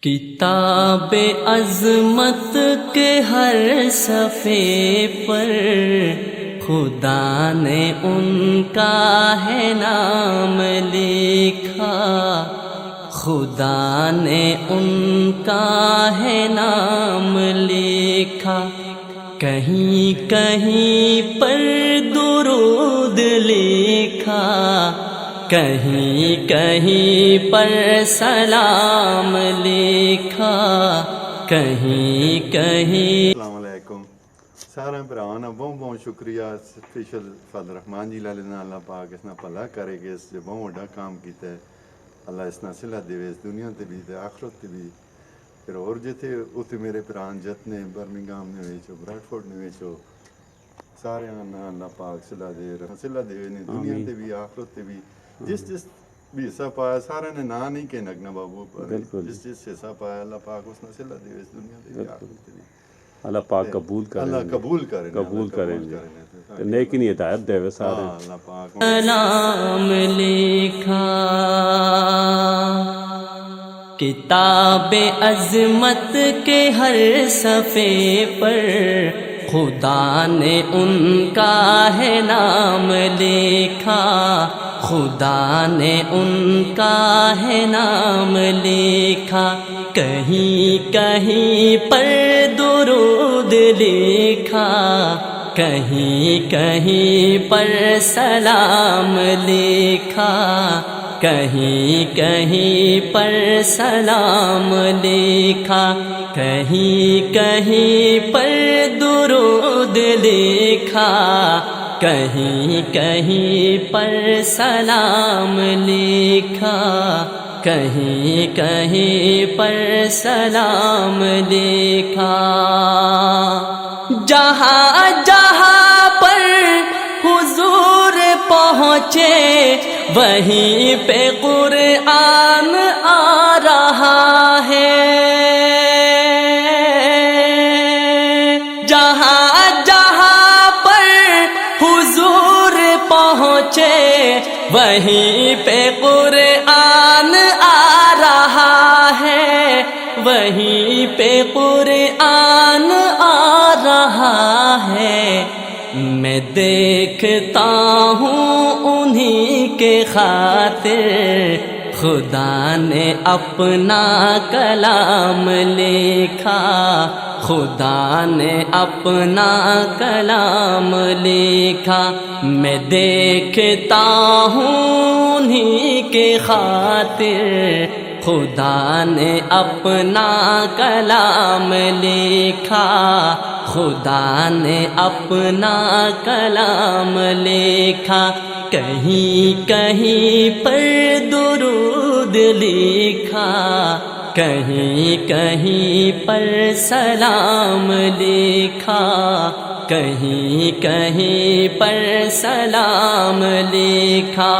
کتاب عظمت کے ہر صفحے پر خدا نے ان کا ہے نام لکھا، خدا نے ان کا ہے نام لکھا۔ کہیں کہیں پر درود لکھا، کہیں کہیں پر سلام لکھا، کہیں کہیں۔ السلام علیکم سارے بھراواں نا بہت بہت شکریہ اسپیشل فادر رحمان جی لالنا، اللہ پاک اس نا بھلا کرے گا، اس جو بہت بڑا کام کیتا ہے، اللہ اس نا صلہ دے اس دنیا تے بھی تے آخرت تے بھی۔ پھر اور جتھے اتھے میرے پران جتنے برمنگھام نے ویچو، بریڈفورڈ نے ویچو، سارے نا اللہ پاک صلہ دے دنیا تے بھی آخرت تے بھی۔ جس بھی حصہ پایا سارے نے نا نہیں کہ نگنا بابو پر جس حصہ پایا اللہ پاک اس نے صلہ دے اس دنیا تے بھی آخرت تے بھی۔ اللہ پاک قبول کرے، اللہ قبول کرے، قبول کرے نیکی نہیں ہدایت دے سارے۔ اللہ پاک سلام لکھا، کتاب عظمت کے ہر صفحے پر خدا نے ان کا ہے نام لکھا، خدا نے ان کا ہے نام لکھا۔ کہیں کہیں پر درود لکھا، کہیں کہیں پر سلام لکھا، کہیں کہیں پر سلام لکھا، کہیں کہیں پر درود لکھا، کہیں کہیں پر سلام لکھا، کہیں کہیں پر سلام لکھا۔ جہاں جہاں پر حضور پہنچے وہیں پہ قرآن آ رہا ہے، جہاں جہاں پر حضور پہنچے وہیں پہ قرآن آ رہا ہے، وہیں پہ قرآن آ رہا ہے۔ میں دیکھتا ہوں انہی کے خاطر خدا نے اپنا کلام لکھا، خدا نے اپنا کلام لکھا۔ میں دیکھتا ہوں انہی کے خاطر خدا نے اپنا کلام لکھا، خدا نے اپنا کلام لکھا۔ کہیں کہیں پر درود لکھا، کہیں کہیں پر سلام لکھا، کہیں کہیں پر سلام لکھا۔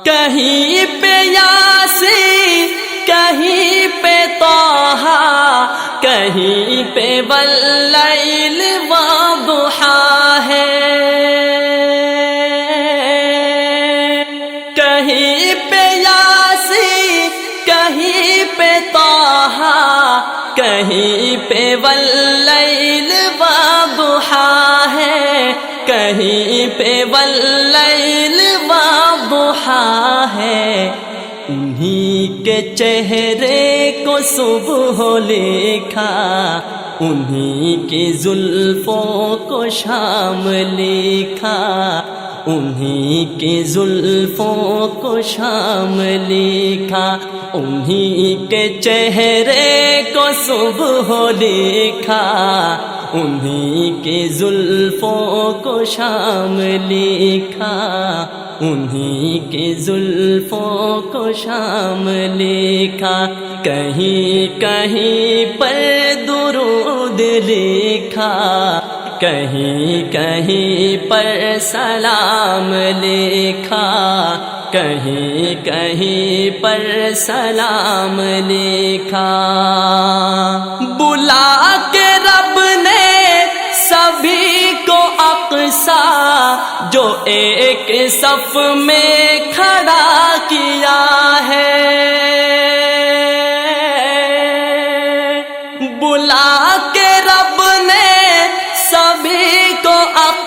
کہیں پہ یاسین، کہیں پہ طٰہٰ، کہیں پہ واللیل والضحیٰ ہے، کہیں پہ یاسین، کہیں پہ طٰہٰ، کہیں پہ واللیل والضحیٰ ہے، کہیں پہ واللیل والضحیٰ ہے۔ انہی کے چہرے کو صبح لکھا، انہی کی زلفوں کو شام لکھا، انہی کی زلفوں کو شام لکھا۔ انہی کے چہرے کو صبح لکھا، انہی کی زلفوں کو شام لکھا، انہی کی زلفوں کو شام لکھا۔ کہیں کہیں پر درود لکھا، کہیں کہیں پر سلام لکھا، کہیں کہیں پر سلام لکھا۔ بلا کے رب نے سبھی کو اقصیٰ جو ایک صف میں کھڑا کیا ہے،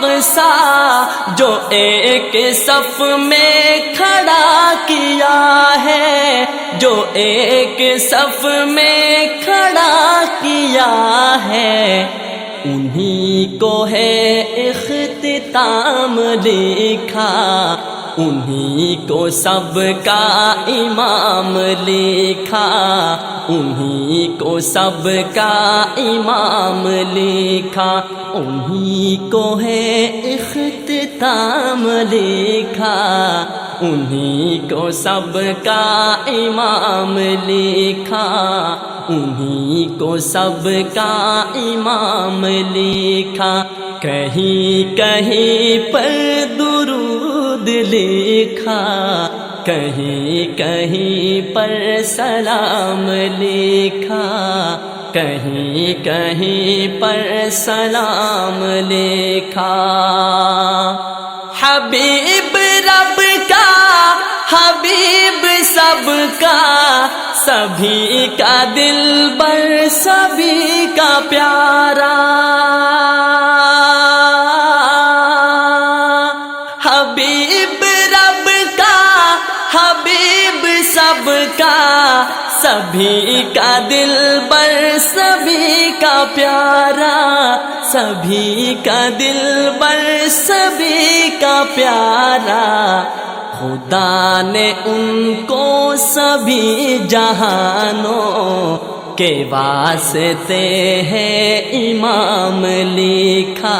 اقصی جو ایک صف میں کھڑا کیا ہے، جو ایک صف میں کھڑا کیا ہے، انہی کو ہے اختتام لکھا، انہی کو سب کا امام لکھا، انہی کو سب کا امام لکھا، انہی کو ہے اختتام لکھا، انہی کو سب کا امام لکھا، انہی کو سب کا امام لکھا۔ کہیں کہیں پر درود لکھا، کہیں کہیں پر سلام لکھا، کہیں کہیں پر سلام لکھا۔ حبیب رب کا، حبیب سب کا، سبھی کا دلبر، سبھی کا پیارا، حبیب رب کا، حبیب سب کا، سبھی کا دلبر، سبھی کا پیارا، سبھی کا دلبر، سبھی کا پیارا۔ خدا نے ان کو سبھی جہانوں کے واسطے ہے امام لکھا،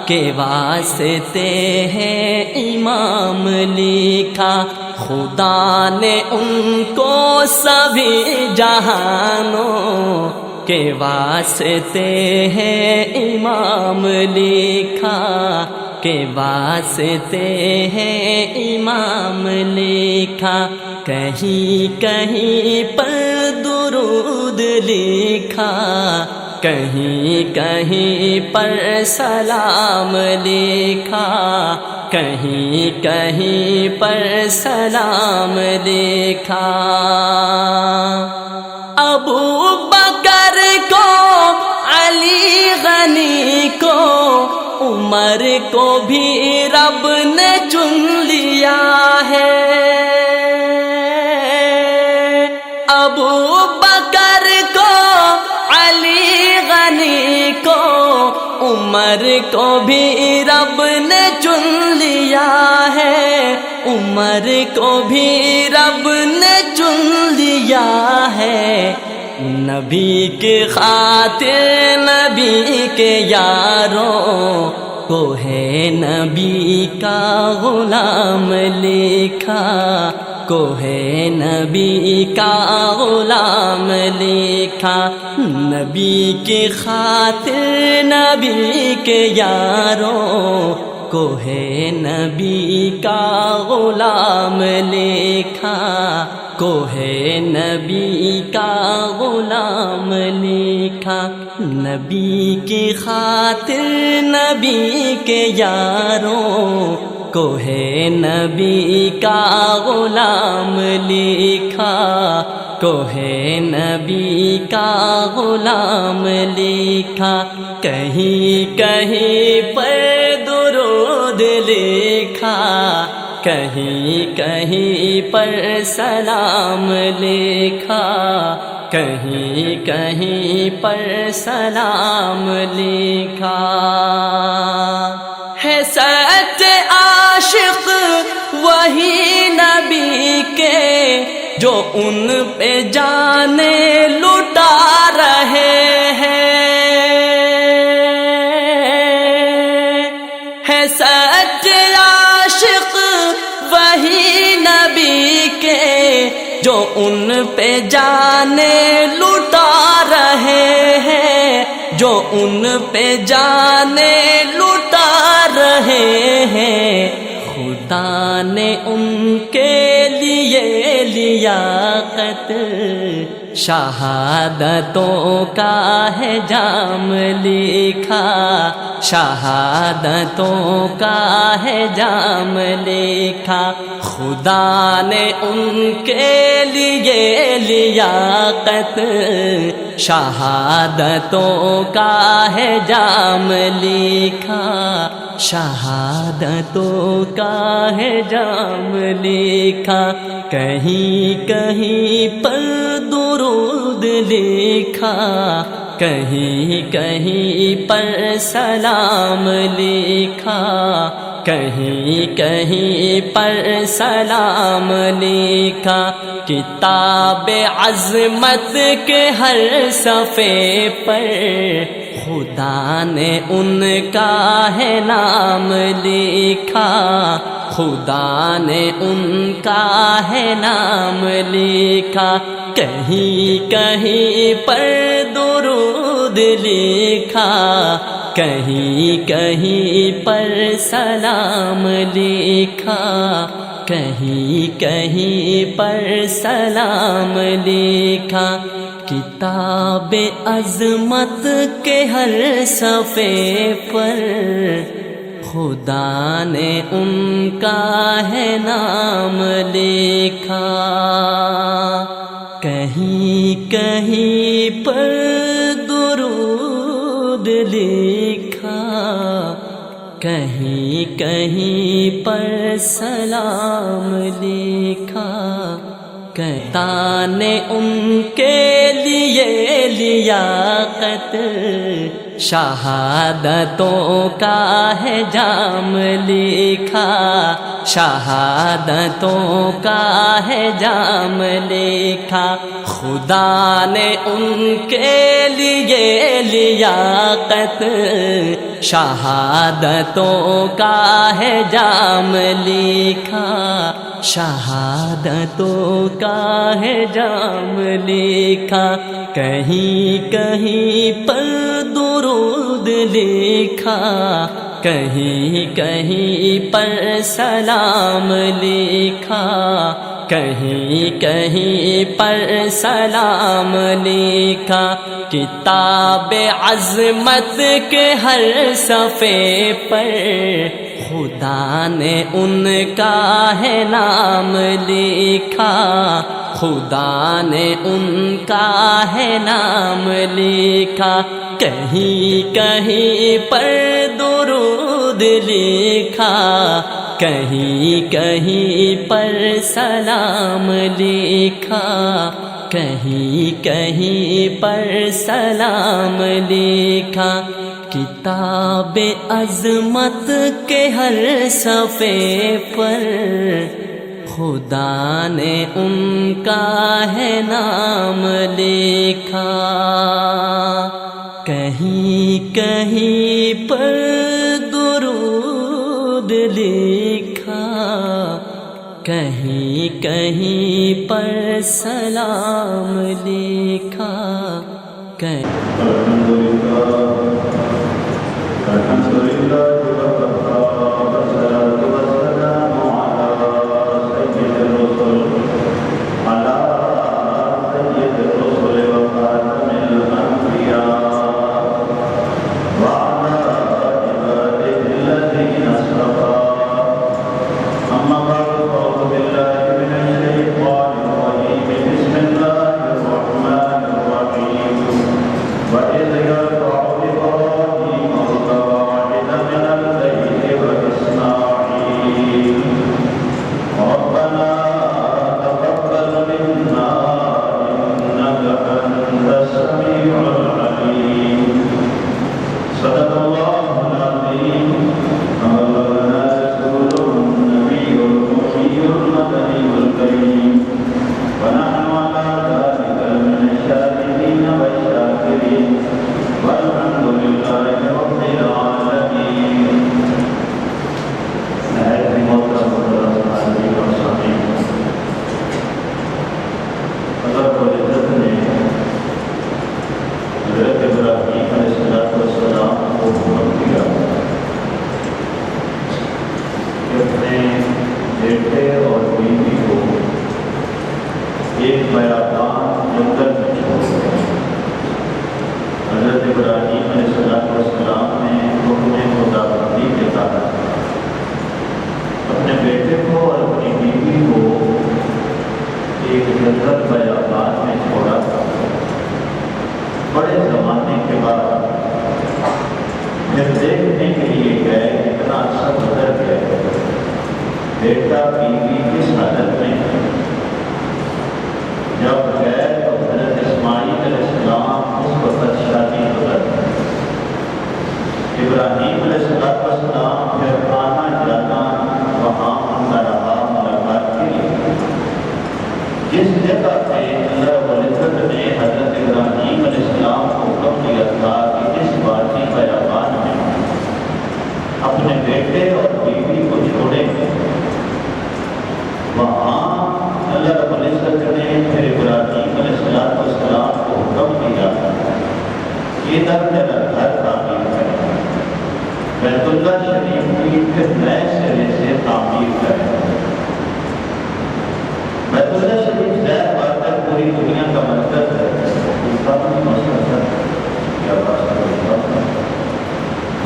کے واسطے ہے امام لکھا۔ خدا نے ان کو سبھی جہانوں کے واسطے ہے امام لکھا، کے واسطے ہے امام لکھا۔ کہیں کہیں پر درود لکھا، کہیں کہیں پر سلام لکھا، کہیں کہیں پر سلام لکھا۔ ابو بکر کو، علی غنی کو، عمر کو بھی رب نے چن لیا ہے۔ ابو بکر کو، علی غنی کو، عمر کو بھی رب نے چن لیا ہے، عمر کو بھی رب نے چن لیا ہے۔ نبی کی خاطر، نبی کے یاروں کو ہے نبی کا غلام لکھا، کو ہے نبی کا غلام لکھا۔ نبی کی خاطر، نبی کے یاروں کو ہے نبی کا غلام لکھا، کو ہے نبی کا غلام لکھا۔ نبی کی خاطر، نبی کے یاروں کو ہے نبی کا غلام لکھا، کو ہے نبی کا غلام لکھا۔ کہیں کہیں پر درود لکھا، کہیں کہیں پر سلام لکھا، کہیں کہیں پر سلام لکھا۔ ہے سچ عاشق وہی نبی کے، جو ان پہ جانے لٹا رہے ہیں۔ ہے سچ عاشق وہی نبی کے، جو ان پہ جانے لٹا رہے ہیں، جو ان پہ جانے لٹا رہے ہیں۔ خدا نے ان کے لیے لیاقت شہادتوں کا ہے جام لکھا شہادتوں کا ہے جام لکھا خدا نے ان کے لیے لیاقت شہادتوں کا ہے جام لکھا شہادتوں کا ہے جام لکھا کہیں کہیں پر درود لکھا کہیں کہیں پر سلام لکھا کہیں کہیں پر سلام لکھا کتاب عظمت کے ہر صفحے پر خدا نے ان کا ہے نام لکھا خدا نے ان کا ہے نام لکھا کہیں کہیں پر درود لکھا کہیں کہیں پر سلام لکھا کہیں کہیں پر سلام لکھا کتاب عظمت کے ہر صفحے پر خدا نے ان کا ہے نام لکھا کہیں کہیں پر درود لکھا کہیں کہیں پر سلام لکھا کہتا نے ان کے لیے لیاقت شہادتوں کا ہے جام لکھا شہادتوں کا ہے جام لکھا خدا نے ان کے لیے لیاقت شہادتوں کا ہے جام لکھا شہادتوں کا ہے جام لکھا کہیں کہیں پر درود لکھا کہیں کہیں پر سلام لکھا کہیں کہیں پر سلام لکھا کتاب عظمت کے ہر صفحے پر خدا نے ان کا ہے نام لکھا خدا نے ان کا ہے نام لکھا کہیں کہیں پر درود لکھا کہیں کہیں پر سلام لکھا کہیں کہیں پر سلام لکھا کتاب عظمت کے ہر صفحے پر خدا نے ان کا ہے نام لکھا کہیں کہیں پر درود لکھا کہیں کہیں پر سلام لکھا وَإِذْ يَرْفَعُ إِبْرَاهِيمُ الْقَوَاعِدَ مِنَ بیٹا بیوی کس حالت میں ہے؟ جب گئے تو حضرت اسماعیل علیہ السلام اس وقت شادی شدہ تھے۔ ابراہیم علیہ السلام پھر آنا جانا وہاں ان کا رہا ملاقات کے لیے۔ جس جگہ پہ اللہ رب العزت نے حضرت ابراہیم علیہ السلام کو حکم دیا تھا کہ اس وادی بیابان میں اپنے بیٹے اور بیوی کو چھوڑیں گے، وہاں اللہ رب العزت نے پھر ابراہیم علیہ السلام کو حکم دیا کہ ادھر میرا گھر تعمیر کریں، بیت اللہ شریف کی پھر نئے سرے سے تعمیر کریں۔ بیت اللہ شریف ظاہر بات ہے پوری دنیا کا مرکز ہے، اس کا بھی مسئلہ ہے کیا بات ہے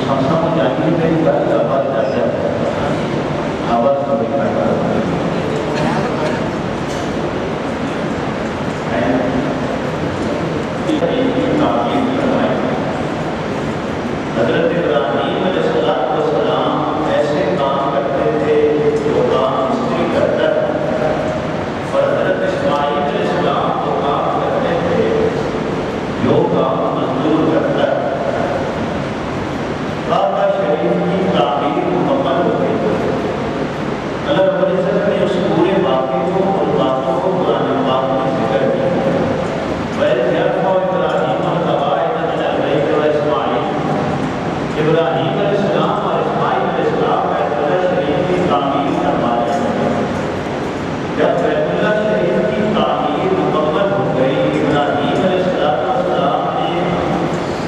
سمسا میں جانے کے لیے بڑی آواز جاتا ہے آواز کا بھی کرتا ہے۔ حضرت ابراہیم علیہ السلام ایسے کام کرتے تھے جو کام مستری کرتا ہے، اور حضرت اسماعیل علیہ السلام وہ کام کرتے تھے جو کام مزدور کرتا ہے۔ کعبہ شریف کی تعمیر مکمل ہو گئی۔ اللہ رب العزت نے اس پورے واقعے کو اور باتوں کو قرآن پاک میں ذکر کیا۔ وَإِذْ يَرْفَعُ إِبْرَاهِيمُ الْقَوَاعِدَ مِنَ الْبَيْتِ وَإِسْمَاعِيلُ، ابراہیم علیہ السلام اور اسماعیل علیہ السلام بیت اللہ شریف کی تعمیر کروا رہے ہیں۔ جب بیت اللہ شریف کی تعمیر مکمل ہو گئی، ابراہیم علیہ السلام نے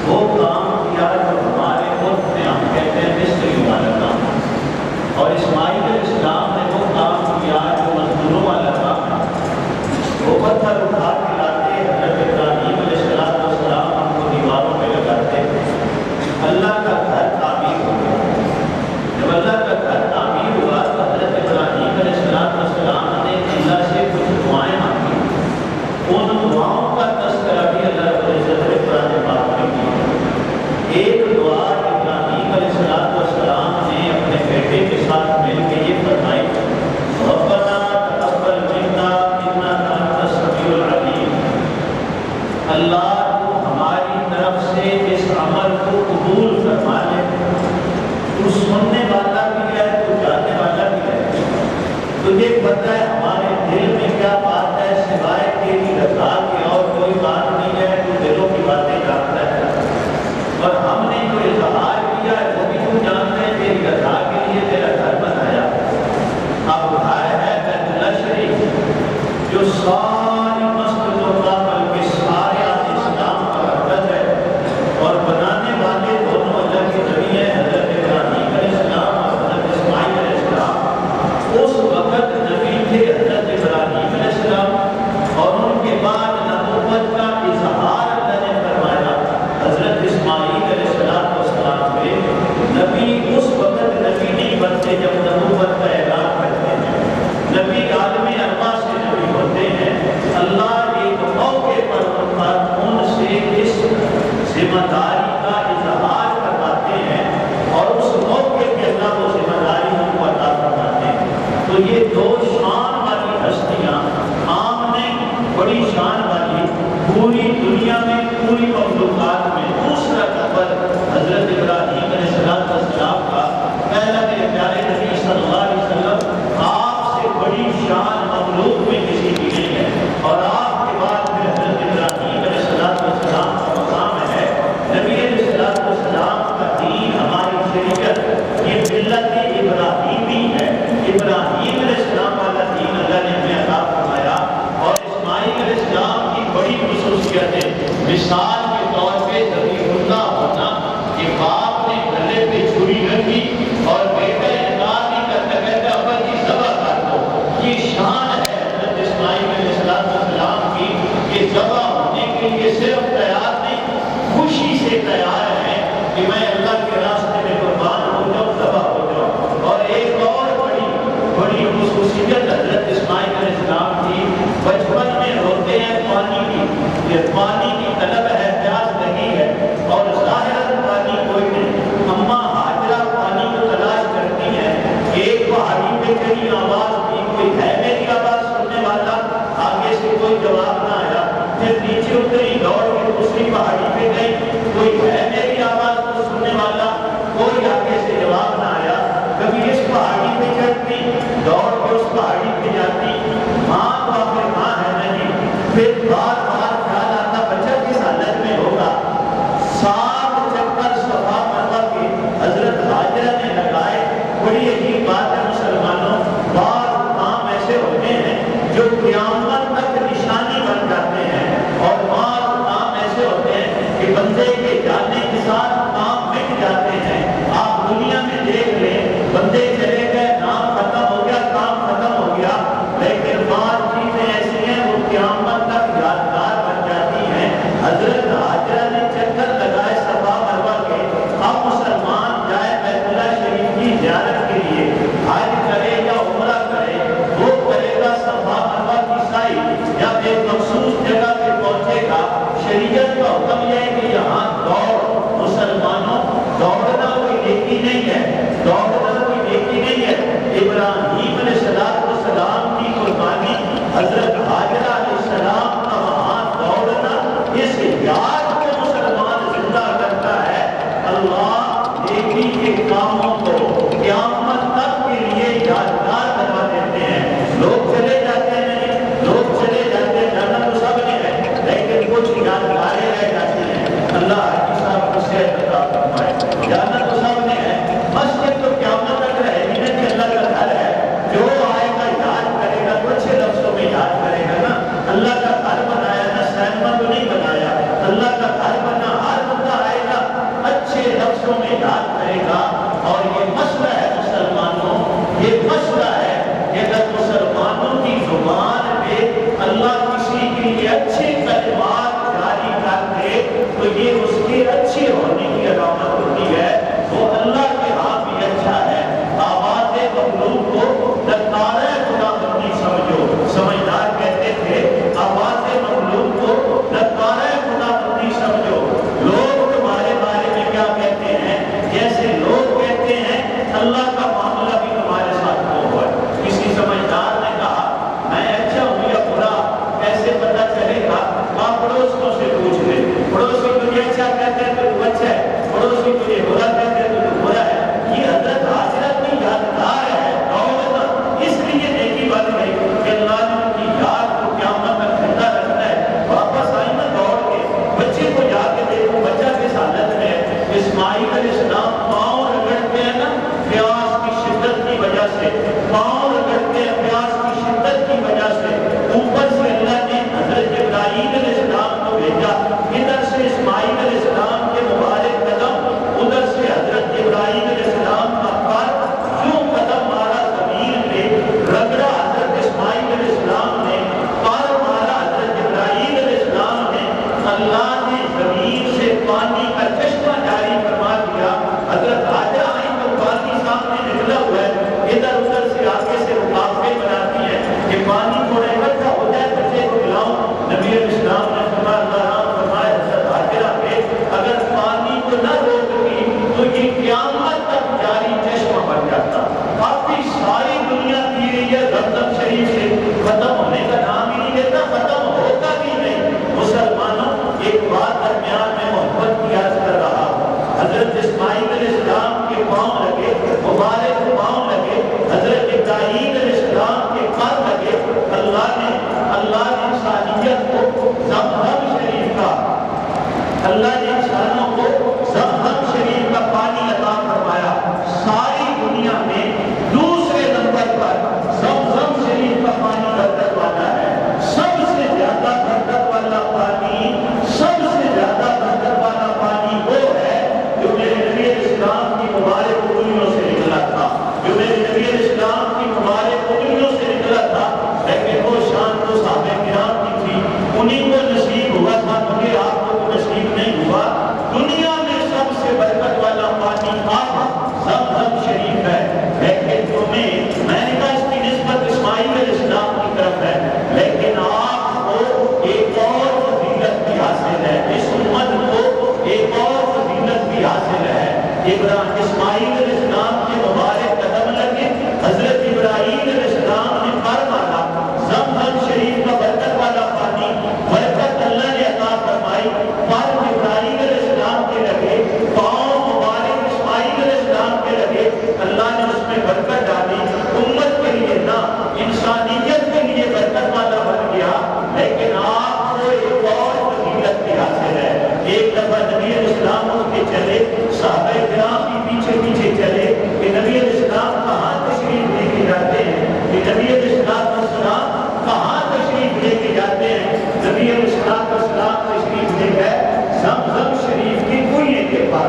وہ کام کیا جو ہمارے ملک میں ہم کہتے ہیں مستری والا کام، اور اسماعیل علیہ السلام نے وہ کام کیا جو مزدوروں والا کام ہے۔ وہ پتھر اٹھا کے لاتے، حضرت ابراہیم علیہ السلام ہم کو دیواروں پہ لگاتے، اللہ کا گھر تعمیر ہو گیا۔ جب اللہ کا گھر تعمیر ہوا تو حضرت ابراہیم علیہ السلام نے اللہ سے کچھ دعائیں مانگی، ان دعاؤں کا تذکرہ بھی اللہ رب العزت نے قرآن پاک میں کیا۔ ایک دعا ابراہیم علیہ السلام نے اپنے بیٹے کے ساتھ مل کے یہ فرمائی، ربنا تقبل منا انک انت السمیع العلیم، اللہ تو ہماری طرف سے اس عمل کو قبول فرما لے، تو سننے والا بھی ہے تو جاننے والا بھی ہے، تجھے پتہ ہے ہمارے دل میں کیا بات ہے، سوائے تیری رضا کے اور کوئی بات نہیں ہے، تو دلوں کی باتیں جانتا ہے، اور ہم نے جو اظہار کیا ہے وہ بھی تو جانتے ہیں، تیری رضا کے لیے تیرا گھر بنایا۔ اب گھر ہے بیت اللہ شریف جو ساری مسجد و کعبہ کے سارے اسلام کا مرکز ہے، اور بنانے والے دونوں اللہ کے نبی ہیں، حضرت ابراہیم علیہ السلام اور حضرت اسماعیل علیہ السلام۔ اس وقت نبی تھے حضرت ابراہیم علیہ السلام، اور ان کے بعد نبوت کا اظہار اللہ نے فرمایا حضرت اسماعیل علیہ السلام پہ۔ نبی اس وقت نبی نہیں بنتے جب نبوت کا اعلان کرتے ہیں، نبی عالم ارواح سے نبی ہوتے ہیں۔ اللہ ایک موقع پر ان سے اس ذمہ داری کا اظہار کرواتے ہیں، اور اس موقع پہ اللہ وہ ذمہ داری ان کو عطا فرماتے ہیں۔ تو یہ دو شان والی ہستیاں عام نہیں، بڑی شان والی، پوری دنیا میں پوری مخلوقات میں دوسرا نمبر حضرت ابراہیم علیہ السلام کا۔ پہلا میرے پیارے نبی صلی اللہ علیہ وسلم، آپ سے بڑی شان مخلوق میں کسی کی نہیں ہے، اور آپ کے بعد پھر حضرت ابراہیم علیہ السلام کا مقام ہے۔ نبی علیہ السلام کا دین، ہماری شریعت، یہ ملت ابراہیمی ہے، ابراہیم علیہ السلام والا دین اللہ نے ہمیں عطا فرمایا۔ اور اسماعیل علیہ السلام کی بڑی خصوصیت ہے، مثال کے طور پہ ذبیح اللہ ہونا، کہ باپ نے گلے پہ چھری رکھی اور بیٹا انکار نہیں کرتا، کہتا ابا جی ذبح کر دو۔ یہ شان ہے حضرت اسماعیل علیہ السلام کی، کہ ذبح ہونے کے لیے صرف تیار نہیں، خوشی سے تیار ہے کہ میں اللہ کے راستے میں قربان ہو جاؤں، ذبح ہو جاؤں۔ اور ایک اور بڑی خصوصیت حضرت اسماعیل علیہ السلام کی، بچپن میں روتے ہیں پانی کی، کہ پانی کی طلب ہے، پیاس لگی ہے، اور ظاہر پانی کوئی نہیں۔ اماں ہاجرہ پانی کو تلاش کرتی ہیں، ایک پہاڑی پہ کہیں پھر نیچے اتری، دوڑ کے دوسری پہاڑی پہ گئی، کوئی ہے میری آواز کو سننے والا؟ کوئی آگے سے جواب نہ آیا۔ کبھی اس پہاڑی پہ چڑھتی، دوڑ کے اس پہاڑی پہ جاتی، ماں تو آخر ماں ہے نہیں، پھر بار بار خیال آتا بچہ کس حالت میں ہوگا۔ 7 چکر صفا مروا کے حضرت حاجرہ نے لگائے۔ بڑی عجیب بات ہے مسلمانوں، بعض کام ایسے ہوتے ہیں جو قیامت تک نشانی بن جاتے ہیں، اور بعض کام ایسے ہوتے ہیں کہ بندے کے جانے کے ساتھ کام مٹ جاتے ہیں۔ آپ دنیا میں دیکھ لیں، بندے چلے گئے، نام ختم ہو گیا، کام ختم ہو گیا، لیکن بعض چیزیں ایسی ہیں وہ قیامت تک یادگار بن جاتی ہیں۔ حضرت حاجرہ نے چکر لگائے صفا مروا کے۔ اب مسلمان جائے بیت اللہ شریف کی زیارت کے لیے، حج کرے یا عمرہ کرے، وہ کرے گا صفا مروا کی سعی، جب ایک مخصوص جگہ پہ پہنچے گا، شریعت کا حکم یہ ہے کہ یہاں دوڑ۔ مسلمانوں، دوڑنا کوئی نیکی نہیں ہے، دوڑنا کوئی نیکی نہیں ہے۔ ابراہیم علیہ السلام کی قربانی، حضرت حاجرہ علیہ السلام کا وہاں دوڑنا، اس یاد کو مسلمان زندہ کرتا ہے۔ اللہ نیکی کے کاموں کو قیامت تک کے لیے یادگار کروا دیتے ہیں۔ لوگ چلے جاتے ہیں، لوگ چلے جاتے ہیں، جانا تو سب نے ہے، لیکن کچھ یادگاریں رہ جاتی ہیں۔ اللہ کی صاحب کو صحت عطا فرمائے۔ جانا تو سب نے ہے، مسجد تو قیامت تک رہے گی نا کہ اللہ کا گھر ہے، جو آئے گا یاد کرے گا، تو اچھے لفظوں میں یاد کرے گا نا۔ اللہ کا گھر بنایا نا، سینما تو نہیں بنایا، اللہ کا گھر بنا، ہر بندہ آئے گا اچھے لفظوں میں یاد کرے گا۔ اور یہ مسئلہ ہے مسلمانوں، یہ مسئلہ ہے کہ اگر مسلمانوں کی زبان پہ اللہ کسی کے لیے اچھے کلمات جاری کر دے تو یہ اس کے اچھے ہونے کی علامت ہوتی ہے، وہ اللہ کے ہاں بھی اچھا ہے۔ آواز مخلوق کو للکارہ خدا بندی سمجھو، سمجھدار کہتے تھے آواز مخلوق کو للکارہ خدا بندی سمجھو۔ لوگ تمہارے بارے میں کیا کہتے ہیں؟ جیسے لوگ کہتے ہیں اللہ کا معاملہ بھی تمہارے ساتھ ہوا ہے۔ کسی سمجھدار نے کہا میں اچھا ہوں یا برا کیسے پتہ چلے گا؟ آپ پڑوسیوں سے پوچھ لیں، پڑوسی تجھے اچھا کہتے ہیں تو تو اچھا ہے، پڑوسی تجھے برا کہتے ہیں تو تو برا ہے۔ یہ حضرت حاجرہ کی یادگار ہے، دوڑنا اس لیے نیکی بن گئی کہ اللہ نے ان کی یاد کو قیامت تک زندہ رکھنا ہے۔ واپس آئی نا دوڑ کے، بچے کو جا کے دیکھو بچہ کس حالت میں ہے۔ اسماعیل علیہ السلام پاؤں رگڑتے ہیں نا پیاس کی شدت کی وجہ سے، پاؤں رگڑتے ہیں پیاس کی شدت کی وجہ سے، اوپر سے اللہ نے حضرت ابراہیم علیہ السلام کو بھیجا، ادھر سے اسماعیل علیہ السلام کے مبارک قدم، ادھر سے حضرت ابراہیم علیہ السلام کا پر جو قدم مارا زمین پہ، رگڑا حضرت اسماعیل علیہ السلام نے، پر مارا حضرت ابراہیم علیہ السلام نے، اللہ نے زمین سے پانی کا چشمہ جاری فرما دیا۔ حضرت حاجرہ آئی تو پانی سامنے نکلا ہوا ہے، ادھر ادھر سے آگے سے رکاوٹیں بناتی ہیں کہ پانی تھوڑا اکٹھا ہو جائے بچے کو پلاؤں۔ نبی علیہ السلام نے فرمایا اللہ رحم فرمائے حضرت حاجرہ پہ، اگر پانی کو نہ روکتی تو یہ قیامت تک جاری چشمہ بن جاتا۔ کافی ساری دنیا دی گئی ہے زمزم شریف سے، ختم ہونے کا نام ہی نہیں لیتا، ختم ہوتا بھی نہیں۔ مسلمانوں ایک بات درمیان میں محبت کی عرض کر رہا ہوں، حضرت اسماعیل علیہ السلام کے پاؤں لگے، مبارک پاؤں لگے، حضرت ابراہیم علیہ السلام کے پر لگے، اللہ نے انسانیت کو زمزم شریف کا، اللہ نے انسانوں کو زمزم شریف کا پانی عطا فرمایا۔ ساری دنیا میں دوسرے نمبر پر زمزم شریف کا پانی برکت والا ہے۔ سب سے زیادہ برکت والا پانی، سب سے زیادہ برکت والا پانی وہ ہے جو میرے نبی علیہ السلام کی مبارک انگلیوں سے نکلا تھا، جو میرے نبی علیہ السلام کی مبارک انگلیوں سے نکلا تھا۔ لیکن وہ شان تو صحابہ کرام کی تھی، انہیں کو نصیب ہوا تھا، مجھے آپ کو نصیب نہیں ہوا۔ دنیا میں سب سے برکت والا پانی زمزم شریف ہے، لیکن تمہیں میں نے کہا اس کی نسبت اسماعیل علیہ السلام کی طرف ہے، لیکن آپ کو ایک اور فضیلت بھی حاصل ہے، اس امت کو ایک اور فضیلت بھی حاصل ہے۔ اسماعیل علیہ السلام کے مبارک قدم لگے، حضرت ابراہیم علیہ السلام نے پر مارا، زمزم شریف کا برکت والا پانی، برکت اللہ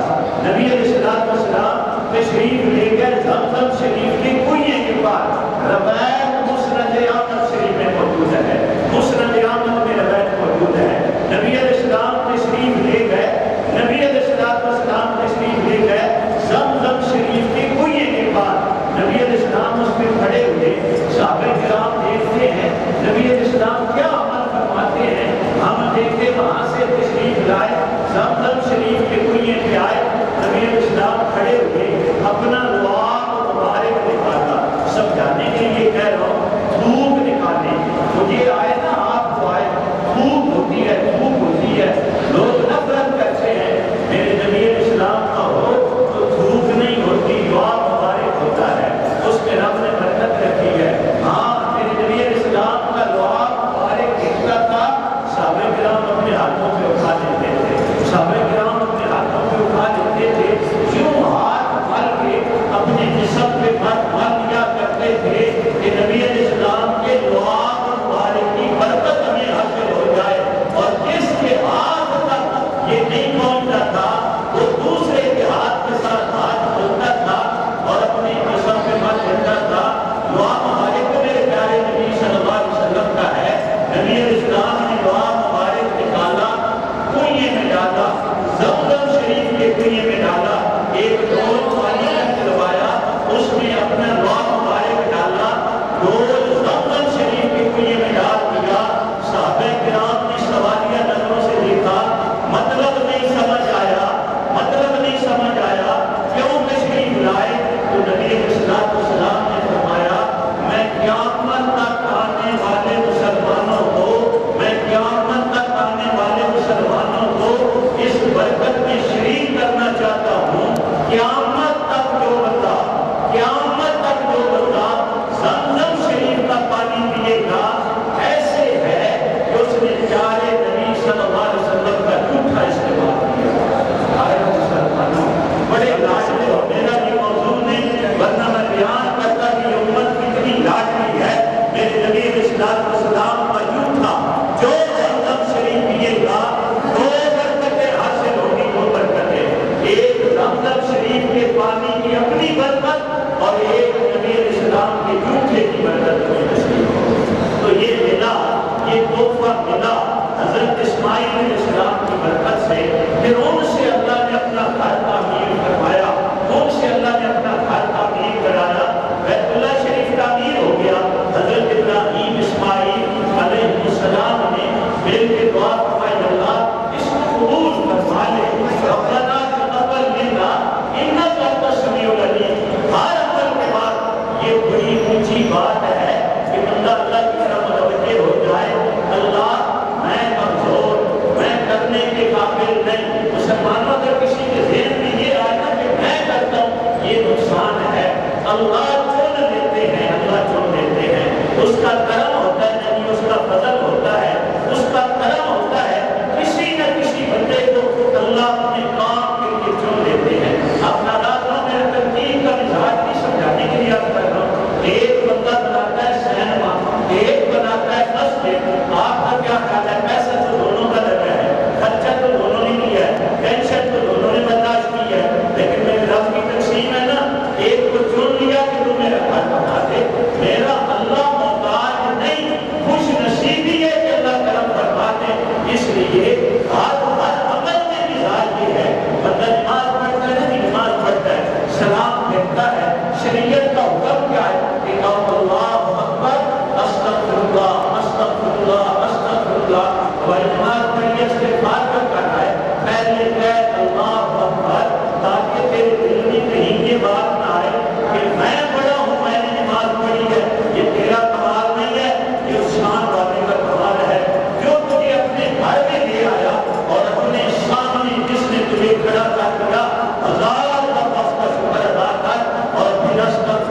پاس نبی علیہ السلام تشریف لے کر زمزم شریف کے کنویں کے پاس روایت مسند احمد شریف میں موجود ہے، مسند احمد میں روایت موجود ہے، نبی علیہ السلام تشریف لے گئے، نبی علیہ السلام تشریف لے گئے زمزم شریف کے کنویں کے پاس، نبی علیہ السلام اس پہ کھڑے ہوئے، صحابہ کرام دیکھتے ہیں نبی علیہ السلام کیا عمل فرماتے ہیں، ہم دیکھتے وہاں سے تشریف لائے زمزم شریف کے کنویں پہ آئے، نبی علیہ السلام کھڑے ہوئے اپنا لعاب مبارک نکالا، سمجھانے کے لیے کہہ رہا ہوں تھوک نکالے، مجھے آئے نا آپ کو آئے تھوک ہوتی ہے، تھوک ہوتی ہے، لوگ نفرت کرتے ہیں، میرے نبی علیہ السلام کا ہو تو تھوک نہیں ہوتی، لعاب مبارک ہوتا ہے، اس میں رب نے برکت رکھی ہے، ہاں میرے نبی علیہ السلام کا لعاب مبارک دکھتا تھا، صحابہ کرام اپنے ہاتھوں پہ اٹھا لیتے تھے، صحابہ کرام اپنے ہاتھوں پہ اٹھا لیتے تھے، یوں ہاتھ مل کے اپنے جسم پہ مل لیا کرتے تھے کہ نبی علیہ السلام کے لعاب مبارک کی برکت ہمیں حاصل ہو جائے، اور جس کے ہاتھ تک یہ نہیں پہنچتا تھا وہ دوسرے کے ہاتھ کے ساتھ ہاتھ ملتا تھا اور اپنے جسم پہ مل لیتا تھا، لعاب مبارک میرے پیارے نبی صلی اللہ علیہ وسلم کا ہے، نبی علیہ السلام نے لعاب مبارک نکالا، کنویں میں ڈالا، زمزم شریف کے کنویں میں ڈالا، ایک ڈول پانی کا چلوایا، اس میں اپنا لعاب مبارک ڈالا، ڈول زمزم شریف کے کنویں میں ڈال دیا، صحابہ کرام نے سوالیہ نظروں سے دیکھا، مطلب نہیں سمجھ آیا، مطلب نہیں سمجھ آیا، کیوں تشریف لائے؟ تو نبی علیہ السلام نے فرمایا میں قیامت تک آنے والے مسلمانوں کو، میں قیامت تک آنے والے مسلمانوں کو اس برکت میں شریک کرنا چاہتا ہوں، قیامت تک جو بندہ، قیامت تک جو بندہ زمزم شریف کا پانی پیے گا ایسے ہے کہ اس نے پیارے نبی صلی اللہ علیہ وسلم کا جھوٹا استعمال کیا۔ آئے مسلمانوں بڑے لاڈلے ہو، میرا یہ موضوع نہیں ورنہ میں بیان کرتا کہ یہ امت کتنی لاڈلی ہے، میرے نبی علیہ السلام کا جھوٹا جو زمزم شریف پیے گا دو برکتیں حاصل ہوگی، دو برکتیں، ایک زمزم شریف کے پانی کی اپنی برکت اور ایک نبی علیہ السلام کے جھوٹے کی برکت ہوئی نصیب ہو۔ تو یہ ملا، یہ تحفہ ملا حضرت اسماعیل علیہ السلام کی برکت سے، پھر ان سے اللہ نے اپنا گھر تعمیر کروایا، ان سے اللہ نے اپنا گھر تعمیر کرایا، بیت اللہ شریف تعمیر ہو گیا، حضرت ابراہیم اسماعیل علیہ السلام نے مل کے دعا فرمائی اللہ اس کو قبول فرما لے، ربنا تقبل منا انک انت السمیع العلیم، ہر عمل کے بعد یہ بڑی اونچی بات ہے کہ بندہ اللہ کی طرف متوجہ ہو جائے، اللہ میں کمزور، میں کرنے کے قابل نہیں، مسلمانوں اگر کسی کے ذہن میں یہ آئے نا کہ میں کرتا ہوں یہ نقصان ہے، اللہ چن لیتے ہیں، اللہ چن لیتے ہیں، اس کا کرم ہوتا ہے، نہیں اس کا فضل ہوتا ہے، اس کا کرم ہوتا ہے، کسی نہ کسی بندے کو اللہ اپنے کام کے لیے چن لیتے ہیں۔ اپنا راتوں میں تنقید کا مزاج بھی سمجھانے کے لیے آپ کر رہا ہوں، ایک بندہ بناتا ہے سینما، ایک بناتا ہے مسجد، آپ کا کیا خیال ہے؟ پیسہ تو دونوں کا لگا ہے، خرچہ تو دونوں نے کیا ہے، ٹینشن تو دونوں نے برداشت کی ہے، لیکن میرے رب کی تقسیم ہے نا، ایک کو چن لیا کہ تم میرا گھر بنا دے، میرا اللہ محتاج نہیں، خوش نصیبی ہے کہ اللہ کرم فرما دے، اس لیے ہر عمل میں مزاج یہ ہے، بندہ نماز پڑھتا ہے نا، نماز پڑھتا ہے، سلام پھیرتا ہے، شریعت کا حکم کیا ہے کہ اللہ اکبر استغفر اللہ استغفر اللہ استغفر اللہ، اور نماز پڑھیے استغفار کب کرنا ہے؟ پہلے کہہ اللہ اکبر، تاکہ تیرے دل میں کہیں یہ بات نہ آئے کہ میں بڑا ہوں، میں نے نماز پڑھی ہے، یہ تیرا کمال نہیں ہے، یہ اس شان والے کا کمال ہے جو تجھے اپنے گھر میں لے آیا اور اپنے سامنے جس نے تجھے کھڑا کر دیا، ہزار دفعہ اس کا شکر ادا کر اور پھر استغفر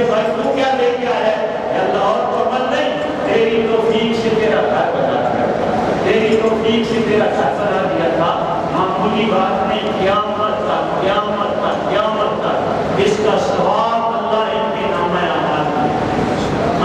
بھائی تو کیا لے کے آیا ہے؟ اللہ اور تو عمل نہیں، تیری توفیق سے تیرا گھر بنا دیا، تیری توفیق سے تیرا گھر بنا دیا تھا، معمولی بات نہیں، قیامت تک قیامت تک قیامت تک اس کا ثواب اللہ ان کے نامہ اعمال میں۔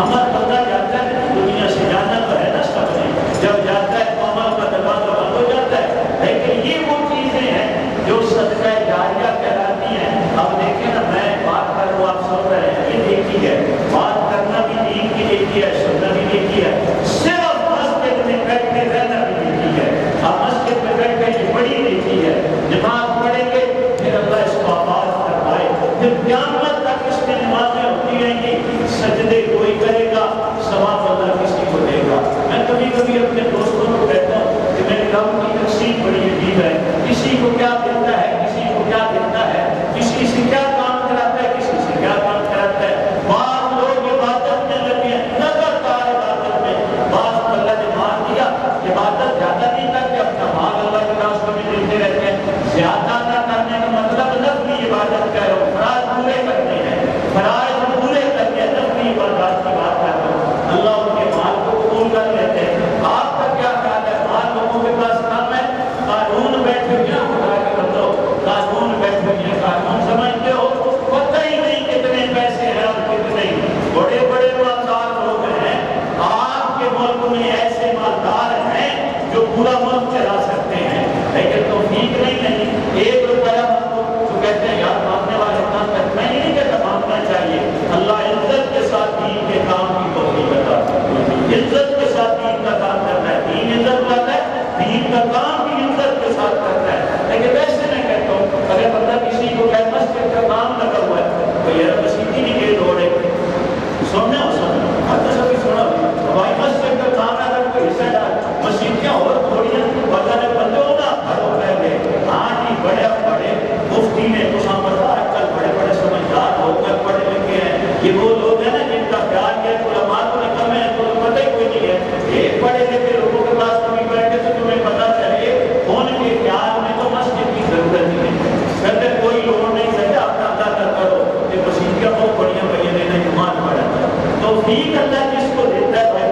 عمل بندہ جاتا ہے دنیا سے، جانا تو ہے نا سب نے، جب جاتا ہے تو عمل کا دروازہ بند ہو جاتا ہے، لیکن یہ وہ چیزیں ہیں جو صدقہ جاریہ کہلاتی ہیں۔ اب دیکھیں نا، میں بات کر رہا ہوں، آپ سن رہے ہیں، یہ دیکھی ہے، بات کرنا بھی دین کی دیکھی ہے، سننا بھی دیکھی ہے، صرف مسجد میں بیٹھ کے رہنا بھی دیکھی ہے۔ اب مسجد میں بیٹھ کے یہ بڑی دیکھی ہے، نماز پڑھیں گے پھر اللہ اس کو آباد فرمائے، پھر قیامت تک اس میں نمازیں ہوتی رہیں گی، سجدے کوئی کرے گا ثواب اللہ کسی کو دے گا۔ میں کبھی کبھی اپنے دوستوں کو کہتا ہوں کہ میرے گاؤں کی تقسیم بڑی عجیب ہے، کسی کو کیا دیتا ہے، کسی کو کیا دیتا ہے، کسی سے کیا کام کراتا ہے، کسی سے کیا کام کراتا ہے۔ بعض لوگ عبادت میں لگے ہیں، لگاتار عبادت میں، بعض کو اللہ نے مار دیا، عبادت زیادہ نہیں کرتے، اپنا مال اللہ کے راستوں میں دیتے رہتے ہیں۔ زیادہ نہ کرنے کا مطلب نفلی عبادت کہہ رہا ہوں، فرائض پورے کرنے ہیں، فرائض پورے کرنے ہیں، نفلی عبادات کی بات کر رہا ہوں۔ اللہ ان کے مال کو قبول کر لیتے ہیں۔ آپ کا کیا خیال ہے؟ مال لوگوں کے پاس کم ہے، قانون بیٹھے ہوئے ہیں، خدا کے بندو، قانون بیٹھے ہوئے ہیں، قانون سمجھتے ہو، پتہ ہی نہیں کتنے پیسے ہیں اور کتنے بڑے بڑے مالدار لوگ ہیں۔ آپ کے ملک میں ایسے مالدار ہیں جو پورا ملک چلا سکتے ہیں، لیکن توفیق نہیں، ایک روپیہ تو کہتے ہیں یار مانگنے والے کام کرتے، میں نہیں کہتا مانگنا چاہیے، اللہ عزت کے ساتھ دین کے کام کی توفیق عطا کرتا ہے، عزت کے ساتھ دین کا کام کرنا ہے، دین عزت لاتا ہے، دین کا کام بھی عزت کے ساتھ کرتا ہے۔ لیکن ویسے میں کہتا ہوں اگر بندہ کسی کو کہ مسجد کا کام لگا ہوا ہے تو یہ مسجد ہی نہیں گئے دوڑے، سننا ہو سننا ہر تو سبھی سنا بھائی، مسجد کا کام ہے، اگر کوئی حصہ ڈال مسجد کیا اور تھوڑیاں بندہ نے بندے ہونا بھرو پہلے، ہاں جی بڑے بڑے مفتی نے کساں پڑھا، آج کل بڑے بڑے سمجھدار ہو کر پڑھے لکھے ہیں، یہ وہ لوگ ہیں نا جن کا خیال ہے علماء کو کم ہے تو پتہ ہی کوئی نہیں ہے، ایک پڑھے لکھے لوگوں کے پاس کبھی بیٹھے تو تمہیں پتہ چلے ان کے خیال میں تو مسجد کی ضرورت ہی نہیں، کہتے کوئی لوڑ نہیں سکتے، اپنا اللہ کرو کہ مسجد کا بہت بڑھیا بڑھیا دینا نماز پڑھا توفیق اللہ جس کو دیتا ہے۔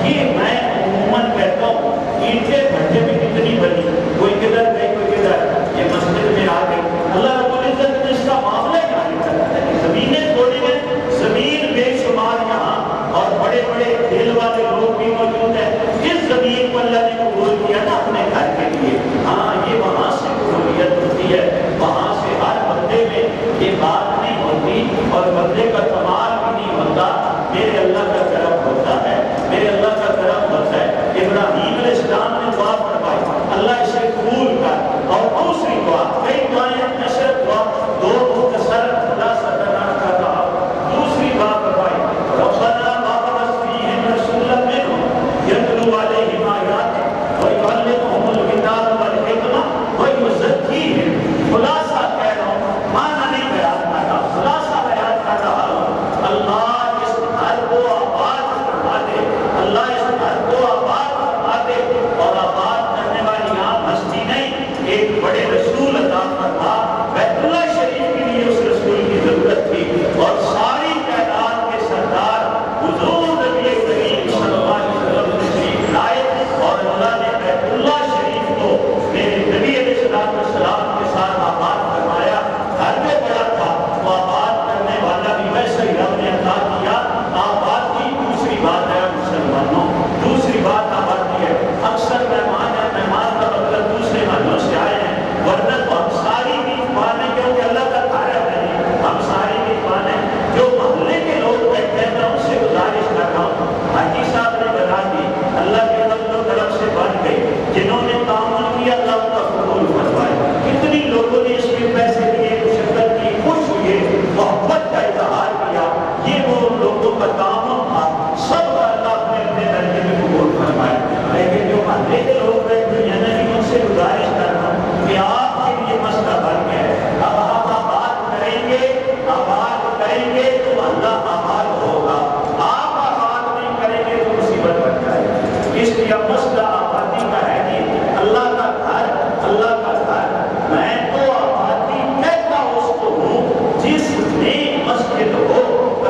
یہ میں عموماً کہتا ہوں اینٹیں بھٹے میں کتنی بنی، کوئی کدھر گئی کوئی کدھر، یہ مسجد میں آ گئی، اللہ رب العزت نے اس کا معاملہ جاری کرتا ہے، زمینیں چھوڑی ہیں، زمین بے شمار یہاں اور بڑے بڑے دل والے لوگ بھی موجود ہیں، جس زمین کو اللہ نے قبول کیا نا اپنے گھر کے لیے، ہاں یہ وہاں سے قبولیت ہوتی ہے، وہاں سے ہر بندے میں یہ بات نہیں ہوتی اور بندے کا کمال بھی نہیں ہوتا، میرے اللہ کا کرم ہوتا ہے، میرے اللہ کا کرم ہوتا ہے۔ ابراہیم علیہ السلام نے دعا فرمائی اللہ اسے قبول کر، اور دوسری دعا، کئی دعائیں نشر دعا، دو مختصر خلاصہ بیان کر رہا ہوں، دوسری دعا فرمائی ربنا وابعث فیہم رسولا منہم یتلو علیہم آیاتک ویعلمہم الکتاب والحکمہ ویزکیہم۔ خلاصہ کہہ رہا ہوں، معنی نہیں بیان کر رہا، خلاصہ بیان کر رہا ہوں، اللہ اس گھر کو آباد فرما دے، اللہ اس گھر کو آباد فرما دے، اور آباد کرنے والی عام ہستی نہیں، ایک بڑے رسول عطا فرما۔ بیت اللہ شریف کے لیے اس رسول کی ضرورت تھی، اور ساری کائنات کے سردار حضور نبی کریم صلی اللہ علیہ وسلم تشریف لائے، اور اللہ نے بیت اللہ شریف کو میرے نبی علیہ السلام کے ساتھ آباد فرمایا۔ گھر میں بڑا تھا وہ آباد کرنے والا بھی ویسے ہی رب نے عطا کیا۔ آباد کی دوسری بات ہے مسلمانوں، دوسری بات آباد کی ہے، اکثر مہمان یا مہمان کا مطلب دوسرے محلوں سے آئے ہیں، ورنہ تو ہم ساری میزبان ہیں، کیونکہ اللہ کا گھر ہے نہیں، ہم ساری میزبان ہیں۔ جو محلے کے لوگ بیٹھے ہیں میں ان سے گزارش کر رہا ہوں، حاجی صاحب نے بنا دی، اللہ کے فضل و کرم سے بن گئی، جنہوں نے تعاون کیا اللہ کا قبول فرمائے، کتنی لوگوں نے اس میں پیسے دیے، شرکت کی، خوش ہوئے، محبت کا اظہار کیا، یہ وہ لوگوں کا تعاون تھا، سب کا اللہ اپنے اپنے درجے میں قبول فرمائے۔ لیکن جو محلے کے لوگ بیٹھے ہیں میں ان سے گزارش کر رہا ہوں کہ آپ کے لیے مسئلہ بن گیا ہے، اب آپ آباد کریں گے تو اللہ آباد ہوگا، آپ آباد نہیں کریں گے تو مصیبت بن جائے گی، اس لیے مسئلہ آبادی کا ہے نہیں، اللہ کا گھر، اللہ کا گھر، میں تو آبادی کہتا اس کو ہوں جس میں مسجد ہو،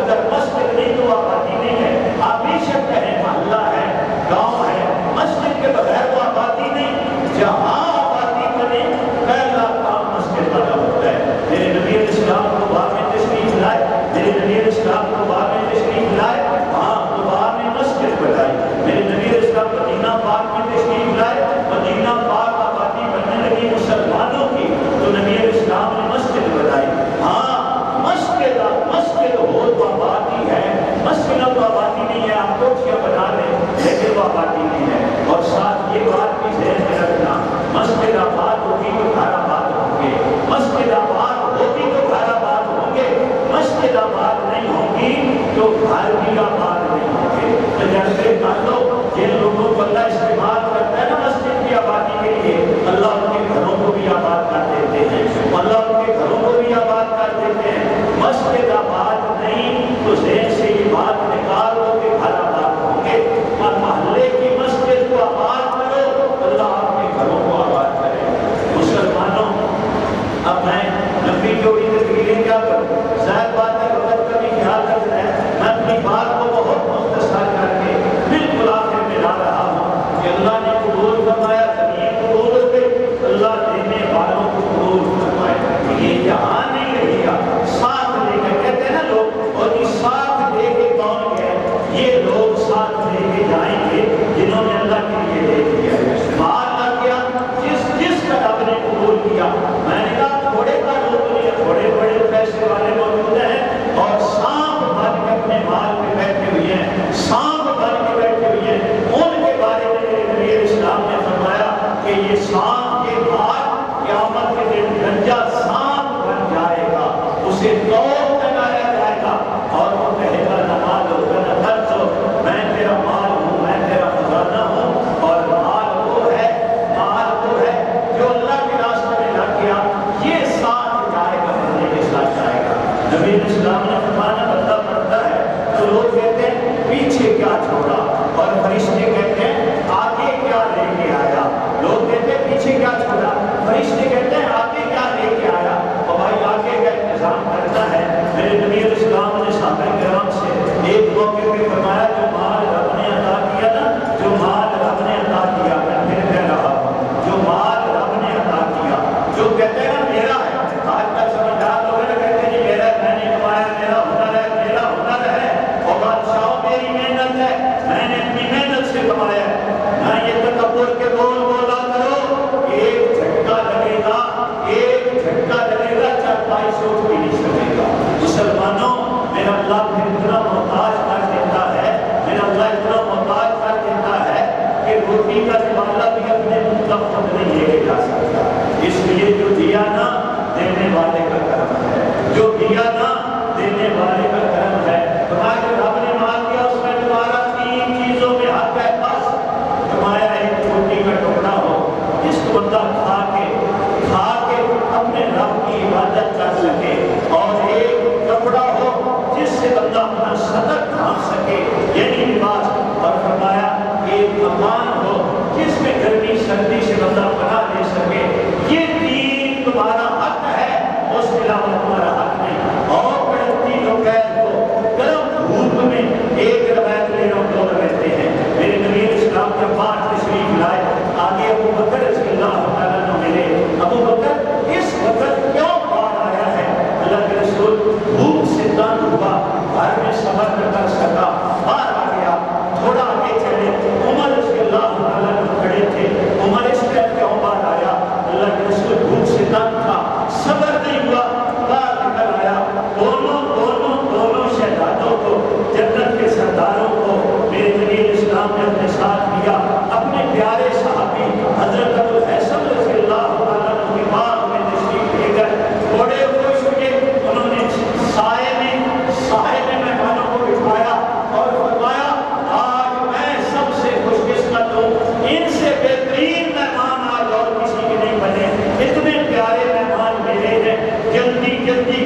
اگر لیکن وہ آبادی نہیں ہے. اور ساتھ یہ بات بھی ذہن میں رکھنا، مسجد آباد ہوگی تو گھر آباد ہوں گے، مسجد آباد ہوگی تو گھر آباد ہوں گے، مسجد آباد نہیں ہوگی تو گھر بھی آباد نہیں ہوں گے. تو جیسے مان لو جن لوگوں کو اللہ استعمال کرتا ہے نا مسجد کی آبادی کے لیے، اللہ ان کے گھروں کو بھی آباد کر دیتے ہیں، اللہ ان کے گھروں کو بھی آباد کر دیتے ہیں. مسجد آباد نہیں تو ذہن سے یہ بات نکال دو کہ گھر آباد ہوں گے. اور محلے کی مسجد کو آباد کرو، اللہ آپ کے گھروں کو آباد کرے. مسلمانوں، اب میں لمبی چوڑی تقریریں کیا کروں، ظاہر بات ہے وقت کا بھی خیال رکھنا ہے. میں اپنی بات کو بہت مختصر کر کے بالکل آخر میں لا رہا ہوں کہ اللہ نے قبول فرمایا، زمین قبول ہو گئی، اللہ دینے والوں کو قبول فرمایا. یہ جہاں نہیں رہے گا، ساتھ لے کے کہتے ہیں نا لوگ، اور یہ ساتھ لے کے کون گئے؟ یہ لوگ ساتھ لے کے جائیں گے جنہوں نے اللہ کے لیے دے دیا. مال آ گیا جس کا رب نے قبول کیا. میں نے کہا تھوڑے کا لوگ نہیں ہے، تھوڑے بڑے پیسے والے موجود ہیں اور سانپ بن کے اپنے مال پہ بیٹھے ہوئے ہیں، سانپ بن کے بیٹھے ہوئے ہیں. ان کے بارے میں میرے نبی اسلام نے فرمایا کہ یہ سانپ، یہ مال قیامت کے دن گنجا سانپ بن جائے گا، اسے توڑ لگایا جائے گا اور وہ کہے گا نہ مال ہوگا نہ خرچ ہو، میں تیرا مال ہوں، میں تیرا خزانہ ہوں. اور مال وہ ہے جو اللہ کے راستے میں لگ گیا، یہ ساتھ جائے گا، بندے کے ساتھ جائے گا. نبی اسلام نے فرمایا بندہ مرتا ہے تو لوگ کہتے ہیں پیچھے کیا چھوڑا، اور فرشتے کہتے ہیں آگے کیا لے کے آیا. لوگ کہتے ہیں پیچھے کیا چھوڑا، فرشتے کہتے ہیں آگے کیا لے کے آیا. اور بھائی آگے کا انتظام کرتا ہے. میرے نبی اسلام نے صحابہ کرام سے ایک موقع پہ فرمایا جو مال رب نے عطا کیا نا، جو مال رب نے عطا کیا، میں پھر کہہ رہا ہوں، جو مال رب نے عطا کیا، جو کہتے ہیں نا میرا ہے. آج کل سمجھدار لوگ ہیں کہتے ہیں جی میرا ہے، میں نے کمایا، میرا ہنر ہے، میرا ہنر ہے. اور بادشاہوں میری محنت ہے، میں نے اپنی محنت سے کمایا ہے. نہ یہ تکبر کے بول بولا کرو، ایک جھٹکا لگے گا، ایک جھٹکا لگے گا، چارپائی سے اٹھ بھی نہیں سکے گا. مسلمانوں، میرا اللہ پھر اتنا محتاج کر دیتا ہے، میرا اللہ اتنا محتاج کر دیتا ہے کہ روٹی کا نوالا بھی اپنے منہ تک خود نہیں لے کے جا سکتا. اس لیے جو دیا نا دینے والے کا کرم ہے، جو دیا نا دینے والے کا کرم ہے. تمہارا جو رب نے مال دیا اس میں تمہارا 3 چیزوں میں حق ہے. بس تمہارا ایک روٹی کا ٹکڑا ہو جس کو بندہ کھا کے اپنے رب کی عبادت کر سکے، اور ایک کپڑا ہو جس سے بندہ اپنا صدر ڈھانپ سکے یعنی لباس. اور فرمایا ایک مکان ہو جس میں گرمی سردی سے بندہ پناہ لے سکے. یہ 3 تمہارا حق ہے، اس کے علاوہ تمہارا حق نہیں. اور کڑکتی دوپہر کو گرم دھوپ میں ایک روایت لے رہا ہوں، 2 روایتیں ہیں. میرے نبی اسلام کے پاس تشریف لائے، آگے ابو بکر رضی اللہ تعالیٰ عنہ ملے. ابو بکر اس وقت کیوں باڑھ آیا ہے؟ اللہ کے رسول بھوک سے تنگ ہوا، گھر میں صبر نہ کر سکا، باہر آ گیا. تھوڑا آگے چلے، عمر رضی اللہ تعالیٰ عنہ کھڑے تھے. عمر اس ٹائم کیوں باہر آیا؟ اللہ کے رسول بھوک سے تنگ تھا، صبر نہیں ہوا، باہر نکل آیا. دونوں شہزادوں کو، جنت کے سرداروں کو میرے نبی اسلام نے اپنے ساتھ لیا. اپنے پیارے صحابی حضرت ابو الحسن رضی اللہ تعالیٰ عنہ کے باغ میں تشریف لے کر بڑے خوش ہوئے. انہوں نے سائے میں مہمانوں کو بٹھایا اور فرمایا آج میں سب سے خوش قسمت ہوں، ان سے بہترین مہمان آج اور کسی کے نہیں بنے. اتنے پیارے مہمان میرے ہیں. جلدی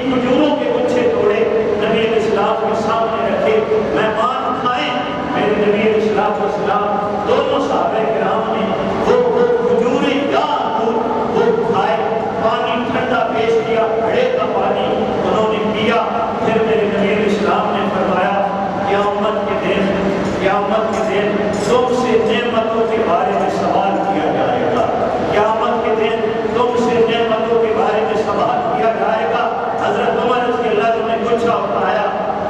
کھجوروں کے گچھے توڑے، نبی اسلام کے سامنے رکھے، مہمان کھائیں. میرے نبی اسلام دونوں صحابہ کرام نے وہ کھجوریں یا انگور وہ کھائے. پانی ٹھنڈا پیش کیا، گھڑے کا پانی انہوں نے پیا. پھر میرے نبی اسلام نے فرمایا قیامت کے دن تم سے نعمتوں کے بارے میں سوال کیا جائے گا. قیامت کے دن تم سے نعمتوں کے بارے میں سوال کیا جائے گا. حضرت عمر رضی اللہ عنہ نے گچھا اٹھایا،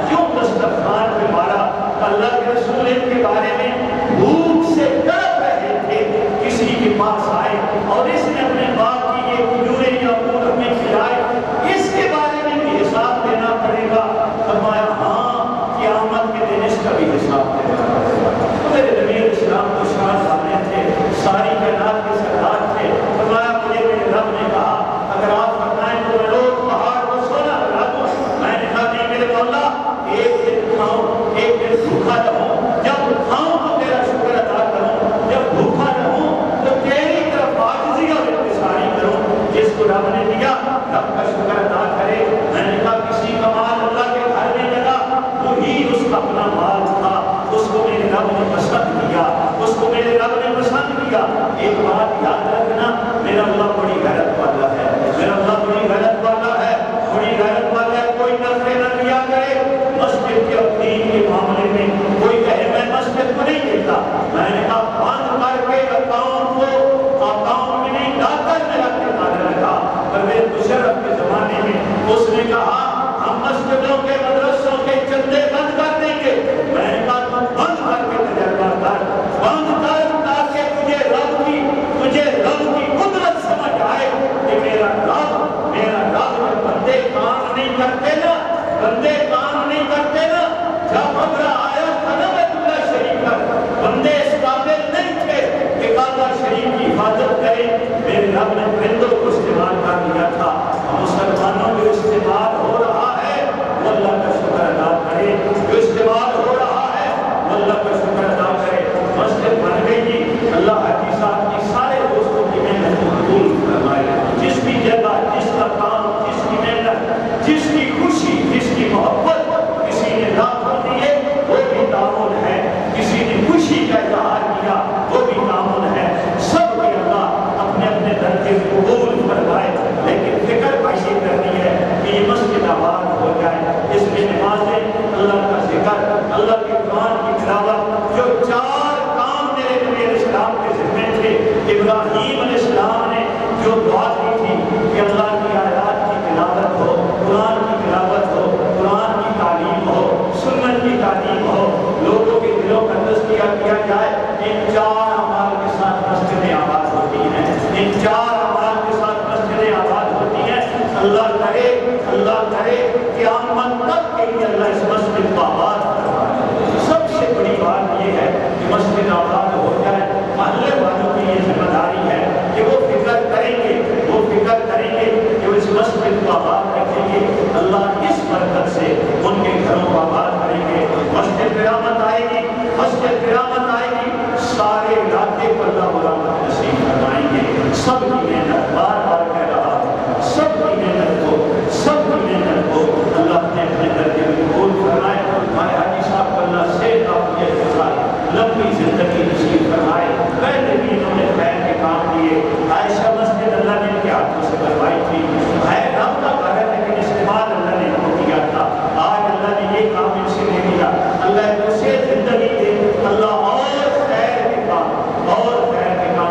کیوں دسترخوان پہ مارا؟ اللہ کے رسول ان کے بارے میں بھوک سے تڑپ رہے تھے. کسی کے پاس آئے اور اس نے اپنے باپ کی یہ کھجوریں یا انگور ہمیں کھلائے، اس کے بارے میں بھی حساب دینا پڑے گا. فرمایا ہاں قیامت کے دن اس کا بھی حساب دینا پڑے گا. میرے نبی شام کو شان والے تھے، ساری کائنات کے سردار تھے. فرمایا مجھے میرے رب نے کہا اگر آپ فرمائیں تو میں روز پہاڑ کو سونا بنا دوں. میں نے کہا نہیں میرے مولا، ایک دن کھاؤں ایک دن بھوکا رہوں، جب کھاؤں تو تیرا شکر ادا کروں، جب بھوکا رہوں تو تیری طرف عاجزی اور انکساری کروں. جس کو رب نے دیا رب کا شکر ادا کرے. میں نے کہا کسی کا مال اللہ کے گھر میں لگا، وہی اس کا اپنا مال تھا، اس کو میرے رب نے پسند کیا، اس کو میرے رب نے پسند کیا. ایک بات یاد رکھنا، میرا اللہ بڑی غیرت والا ہے، میرا اللہ بڑی غیرت والا ہے، بڑی غیرت والا ہے. کوئی نخرے نہ کیا کرے مسجد کے اور دین کے معاملے میں. کوئی کہے میں مسجد کو نہیں دیتا، میں نے کہا بند کر کے اکاؤنٹ میں نہیں ڈال کر میرا ٹھکانا رکھا. پرویز مشرف کے زمانے میں اس نے کہا ہم مسجدوں کے مدرسوں کے چندے بند کر دیں گے. میں نے کہا تم بند کر کے تجربہ کر، بند کر تاکہ تجھے رب کی قدرت سمجھ آئے کہ میرا رب جب بندے کام نہیں کرتے نا، جب حملہ آیا تھا نا بیت اللہ شریف پر، بندے اس قابل نہیں تھے کہ کعبہ شریف کی حفاظت کریں. میرے رب نے پرندوں کو استعمال کر لیا تھا. مسلمانوں کو استعمال ہو رہا ہے، وہ اللہ کا شکر ادا کرے. جو استعمال ہو رہا ہے وہ اللہ کا شکر ادا کرے. مسجد بن گئی جی. اللہ حاجی صاحب کی سارے دوستوں کی محنت کو قبول فرمائے. جس کی جگہ، جس کا کام، جس کی محنت، جس کی خوشی، جس کی محبت کسی نے لاکھوں دیے وہ بھی تعاون ہے، کسی نے خوشی کا اظہار کیا وہ بھی تعاون ہے. سب کے اللہ اپنے اپنے درجے قبول فرمائے. لیکن فکر یہ کرنی ہے کہ یہ مسجد آباد ہو جائے، اس میں نمازیں، اللہ کا ذکر، اللہ کے قرآن کی تلاوت. جو 4 کام میرے نبی علیہ السلام کے ذمے تھے. ابراہیم علیہ السلام نے جو دعا کی تھی کہ اللہ کی آیات کی تلاوت ہو، قرآن کی تلاوت ہو، قرآن کی تعلیم ہو، سنت کی تعلیم ہو، لوگوں کے دلوں کا تزکیہ کیا جائے. ان 4 اعمال کے ساتھ مسجدیں آباد ہوتی ہیں، ان 4 اعمال کے ساتھ مسجدیں آباد ہوتی ہیں. اللہ کرے قیامت تک کے لیے اللہ اس مسجد کو آباد کروائے. سب سے بڑی بات یہ ہے کہ مسجد آباد ہو جائے. محلے والوں کی یہ ذمہ داری ہے کہ وہ فکر کریں گے کہ وہ اس مسجد کو آباد رکھیں گے. اللہ اس برکت سے ان کے گھروں کو آباد کریں گے. مسجد قیامت آئے گی، سارے علاقے پر اللہ رحمت نصیب فرمائیں گے. سب کی محنت، بار بار کہہ رہا ہوں، سب کی محنت کو اللہ اپنے درجے میں قبول فرمائے. ہمارے حاجی صاحب کو اللہ صحت عافیت کے ساتھ لمبی زندگی نصیب فرمائے. پہلے بھی انہوں نے خیر کے کام کیے. عائشہ مسجد اللہ نے ان کے ہاتھوں سے کروائی تھی. ہے رب کا گھر ہے لیکن استعمال اللہ نے ان کو کیا تھا. آج اللہ نے یہ کام ان سے لے لیا. اللہ اسے زندگی دے. اللہ اور خیر کے کام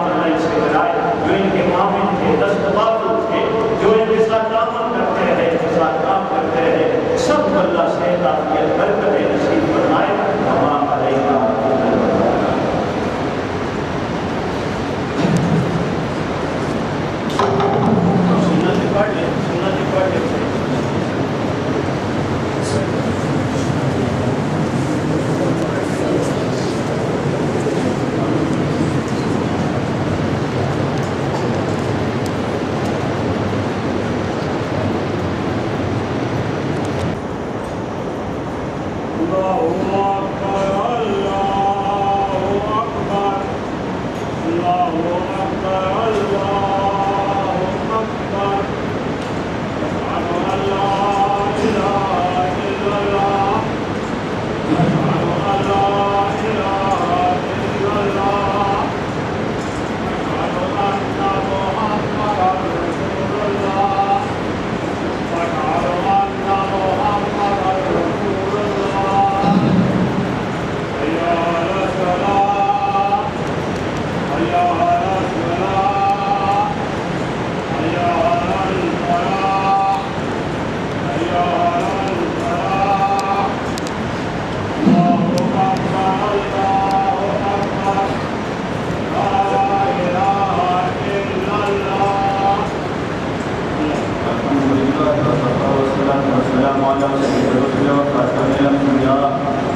اللہ ان سے کرائے. جو ان کے معامل تھے، دستباز تھے، جو ان کے ساتھ کام کرتے رہے، سب کو اللہ سے عافیت برکت نصیب فرمائے. تمام علیہ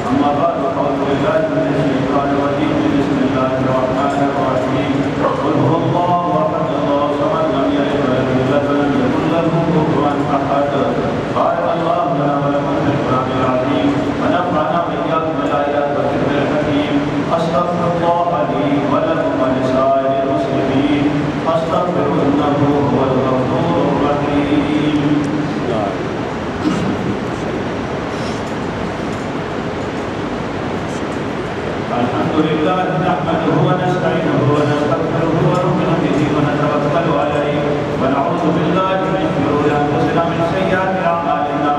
أما بعد فأعوذ بالله من الشيطان الرجيم بسم الله الحمد لله نحمده ونستعينه ونستغفره ونؤمن به ونتوكل عليه ونعوذ بالله من شرور انفسنا من سيئات اعمالنا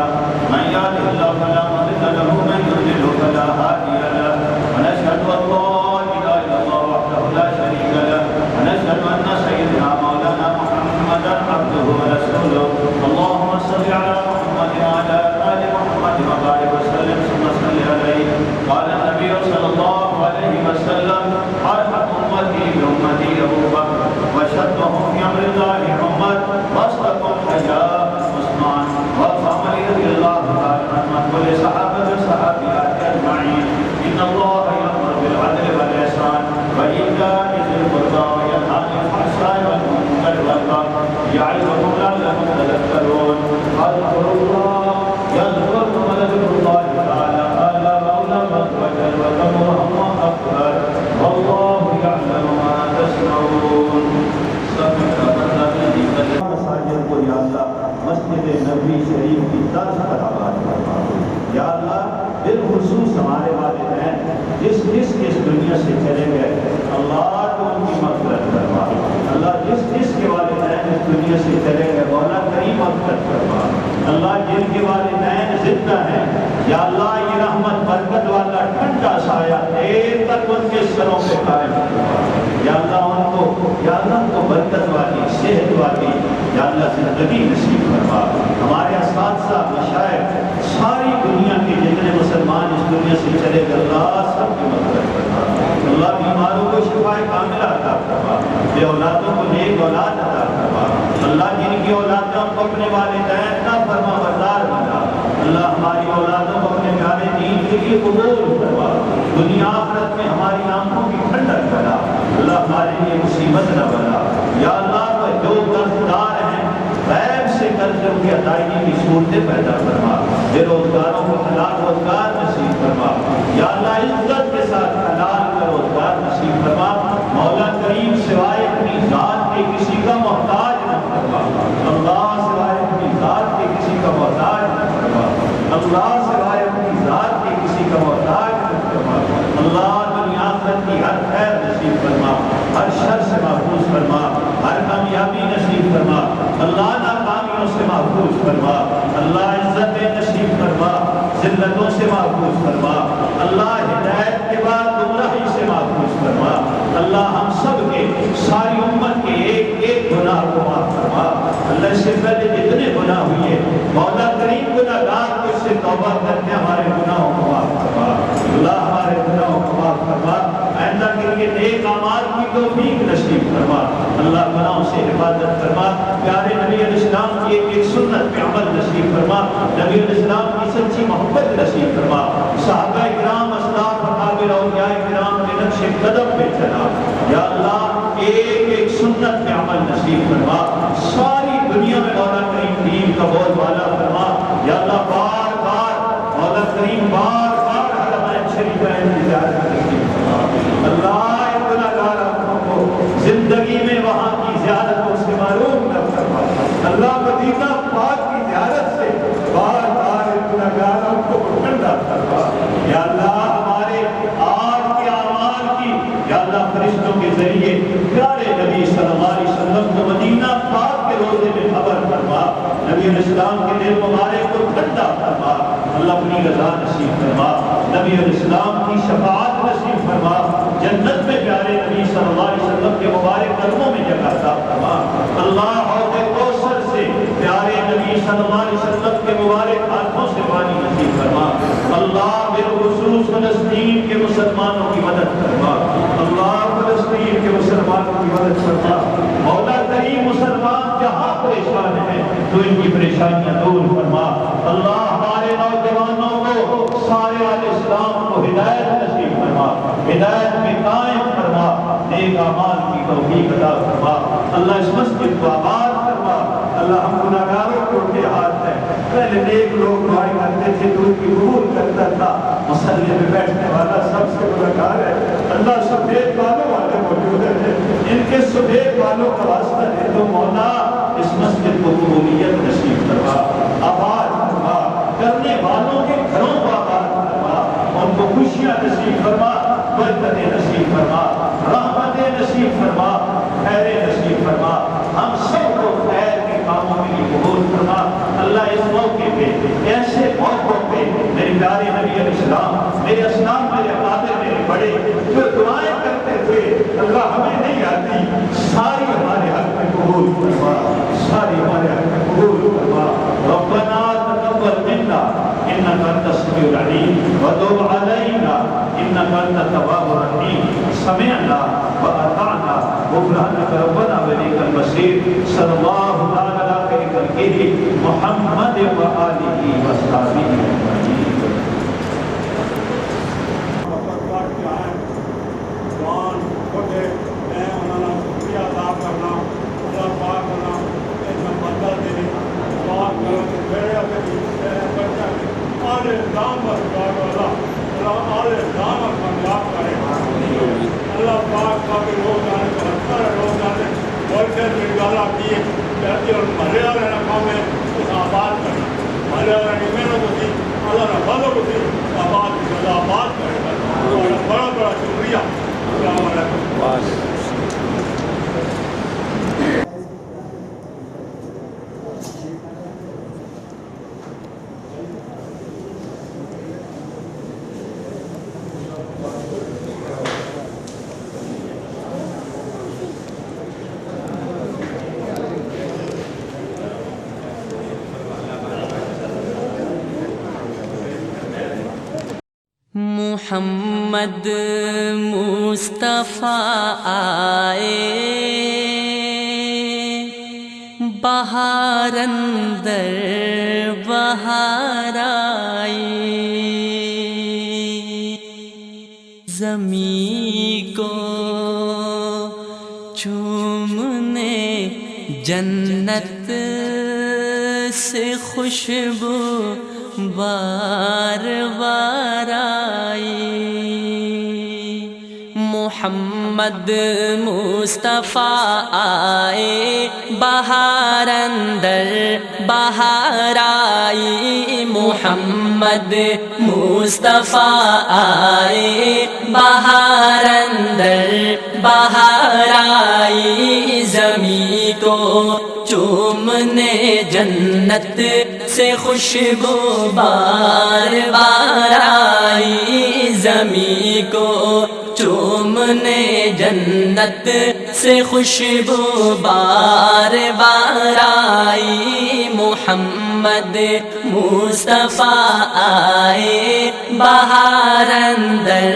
من يهده الله فلا مضل له ومن يضلل فلا هادي له ونشهد ان لا اله الا الله وحده لا شريك له ونشهد ان سيدنا مولانا محمدا عبده ورسوله اللهم صل على محمد وعلى ال محمد وبارك وسلم ثم صل عليه قال النبي صلى الله عليه وسلم ارحم امتي بامتي ابو بكر وشدهم في امر الله عمر واصدقهم حياء عثمان وارحم رضي الله تعالى عن كل صحابه الصحابيات اجمعين ان الله يامر بالعدل والاحسان وايتاء ذي القربى وينهى عن الفحشاء والمنكر والبغي يعظكم لعلكم تذكرون اذكروا الله يذكركم ولذكر الله تعالى الا مولى وجل وكبره اكبر والله يعلم ما تصنعون مساجد کو یا اللہ مسجد نبوی شریف کی طرز پر آباد فرما یا اللہ بالخصوص ہمارے والدین جس دنیا سے چلے گئے اللہ کو ان کی مغفرت فرما اللہ جس کے والدین اس دنیا سے چلے گئے مولا کریم مغفرت فرما اللہ جن کے والدین زندہ ہیں یا اللہ یہ رحمت برکت والا ٹھنڈا سایہ دیر تک ان کے سروں پہ قائم فرما یا اللہ ان کو برکت والی صحت والی یا اللہ زندگی نصیب فرما ہمارے اساتذہ مشائخ ساری دنیا کے جتنے مسلمان اس دنیا سے چلے گئے اللہ سب کی مغفرت فرما اللہ بیماروں کو شفا کاملہ عطا فرما بے اولادوں کو نیک اولاد عطا فرما اللہ جن کی اولادوں کو اپنے والدین نہ فرما بردار بنا اللہ ہماری اولادوں کو اپنے پیارے دین کے لیے قبول فرما دنیا آخرت میں ہماری آنکھوں کی ٹھنڈک بنا اللہ ہمارے لیے مصیبت نہ بنا یا اللہ جو قرض دار ہیں غیب سے قرض ان کی ادائیگی کی صورتیں پیدا فرما بے روزگاروں کو حلال روزگار نصیب فرما یا اللہ عزت کے ساتھ حلال کا روزگار نصیب فرما مولا کریم سوائے اپنی ذات کے کسی کا محتاج نہ فرما اللہ سوائے اپنی ذات کے کسی کا محتاج نہ فرما اللہ سوائے اپنی ذات کے کسی کا محتاج نہ فرما اللہ دنیا آخرت کی ہر خیر نصیب فرما ہر شر سے محفوظ فرما ہر کامیابی نصیب فرما اللہ ناکامیوں سے محفوظ فرما اللہ عزت نصیب فرما ذلتوں سے محفوظ فرما اللہ ہدایت کے بعد گمراہی سے محفوظ فرما اللہ ہم سب کے ساری امت کے ایک گناہ کو معاف فرما اللہ اس سے پہلے جتنے گناہ ہوئے مولا کریم گناہگار کو اس سے توبہ کر کے ہمارے گناہوں کو معاف فرما اللہ ہمارے گناہوں کو معاف فرما آئندہ کے لیے نیک اعمال کی توفیق نصیب فرما اللہ گناہوں سے حفاظت فرما پیارے نبی علیہ السلام کی ایک سنت پہ عمل نصیب فرما نبی علیہ السلام کی سچی محبت نصیب فرما صحابہ کرام اسلاف اکابر اولیاء کرام کے نقش قدم پہ چلا یا اللہ ایک سنت پہ عمل نصیب فرما ساری دنیا میں مولا کریم دین کا بہت والا فرما یا اللہ بار بار مولا کریم بار بار حرمین شریف کا انتظار نصیب فرما اللہ گناہگار آنکھوں کو زندگی میں وہاں کی زیارتوں سے معروف نہ فرما اللہ مدینہ پاک کی زیارت سے بار بار گناہگاروں کو ٹھنڈا فرما یا اللہ ہمارے آج کے اعمال کی یا اللہ فرشتوں کے ذریعے پیارے نبی صلی اللہ علیہ وسلم کو مدینہ پاک کے روزے میں خبر فرما نبی علیہ السلام کے دل مبارک کو ٹھنڈا فرما اللہ اپنی رضا نصیب فرما نبی علیہ السلام کی شفاعت نصیب فرما جنت میں پیارے نبی صلی اللہ علیہ وسلم کے مبارک قدموں میں جگہ عطا فرما اللہ حوض کوثر سے پیارے نبی صلی اللہ علیہ وسلم کے مبارک ہاتھوں سے پانی نصیب فرما اللہ بالخصوص فلسطین کے مسلمانوں کی مدد فرما اللہ فلسطین کے مسلمانوں کی مدد فرما مولا کریم مسلمان جہاں پریشان ہیں تو ان کی پریشانیاں دور فرما اللہ ہمارے نوجوانوں کو سارے علیہ السلام کو ہدایت نصیب فرما ہدایت میں قائم فرما نیک اعمال کی توفیق عطا فرما اللہ اس مسجد کو آباد فرما اللہ ہم گناہگاروں کو کے ہاتھ ہے پہلے نیک لوگ دعائیں کرتے تھے تو ان کی قبول کرتا تھا مصلی میں بیٹھنے والا سب سے گناہگار ہے اللہ سفید بالوں والے موجود ہیں ان کے سفید بالوں کا واسطہ ہے تو مولا اس مسجد کو قبولیت نصیب فرما آباد فرما کرنے والوں کے گھروں کو آباد فرما ان کو خوشیاں نصیب فرما برکت نصیب فرما، رحمت نصیب فرما، خیر نصیب فرما، ہم سب کو خیر کے کاموں میں قبول فرما۔ اللہ اس موقع پہ ایسے موقعوں پہ میرے پیارے نبی علیہ السلام، میرے اسلام، میرے قادر، میرے بڑے جو دعائیں کرتے تھے اللہ ہمیں نہیں آتی، ساری ہمارے حق میں قبول فرما، ساری ہمارے حق میں قبول فرما۔ ربنا تقبل منا انك انت السميع العليم وتب علينا انك انت التواب الرحيم، سمعنا واطعنا غفرانك ربنا واليك المصير۔ صلی اللہ تعالی علی خیر خلقہ محمد وآلہ وصحبہ اجمعین۔ اللہ پاک کا بھی لوگ جانے کو رکھتا ہے، لوگ جانے ورکر میری گالا کیے جاتی اور مہلے والے کام ہے اس آباد کرنا، مہلے والا محنت ہوتی اللہ نے بدل ہوتی آباد کی جگہ آباد کرے گا۔ بڑا بڑا شکریہ، السلام علیکم۔ محمد مصطفیٰ آئے بہار اندر بہار آئی، زمین کو چومنے جنت سے خوشبو بار بار آئی۔ محمد مصطفیٰ آئے بہار اندر بہار آئی، محمد مصطفیٰ آئے بہار اندر بہار آئی، زمین کو چومنے جنت سے خوشبو بار بار آئی، زمین کو چومنے جنت سے خوشبو بار بار آئی، محمد مصطفیٰ آئے بہار اندر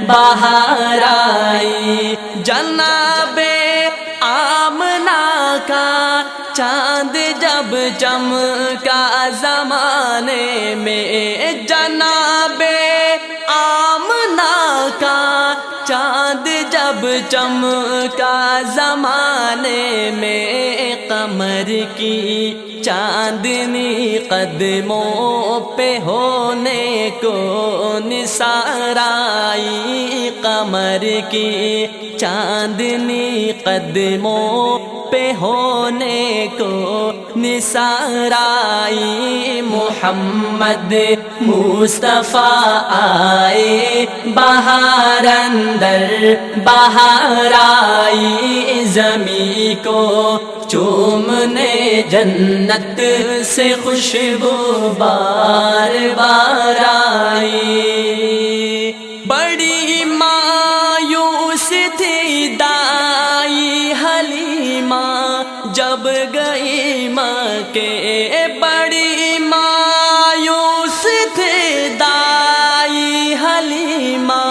بہار آئی، جناب آمنہ کا چاند جب چمکا زمانے میں، جناب آمنہ کا چاند جب چمکا زمانے میں، قمر کی چاندنی قدموں پہ ہونے کو نثار آئی، قمر کی چاندنی قدموں پہ ہونے کو نثار آئی، محمد مصطفیٰ آئے بہار اندر بہار آئی، زمین کو چومنے جنت سے خوشبو بار بار آئی، بڑی مایوس تھی دائی حلیمہ جب گئی مکے، بڑی مایوس تھی دائی حلیمہ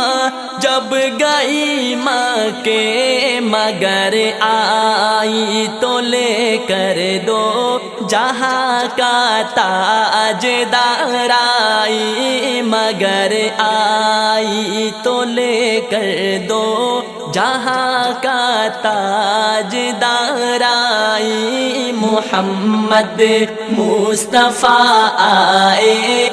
جب گئی مکے، مگر آئی تو لے کر دو جہاں کا تاجدار آئی، مگر آئی تو لے کر دو جہاں کا تاجدار آئی، محمد مصطفیٰ آئے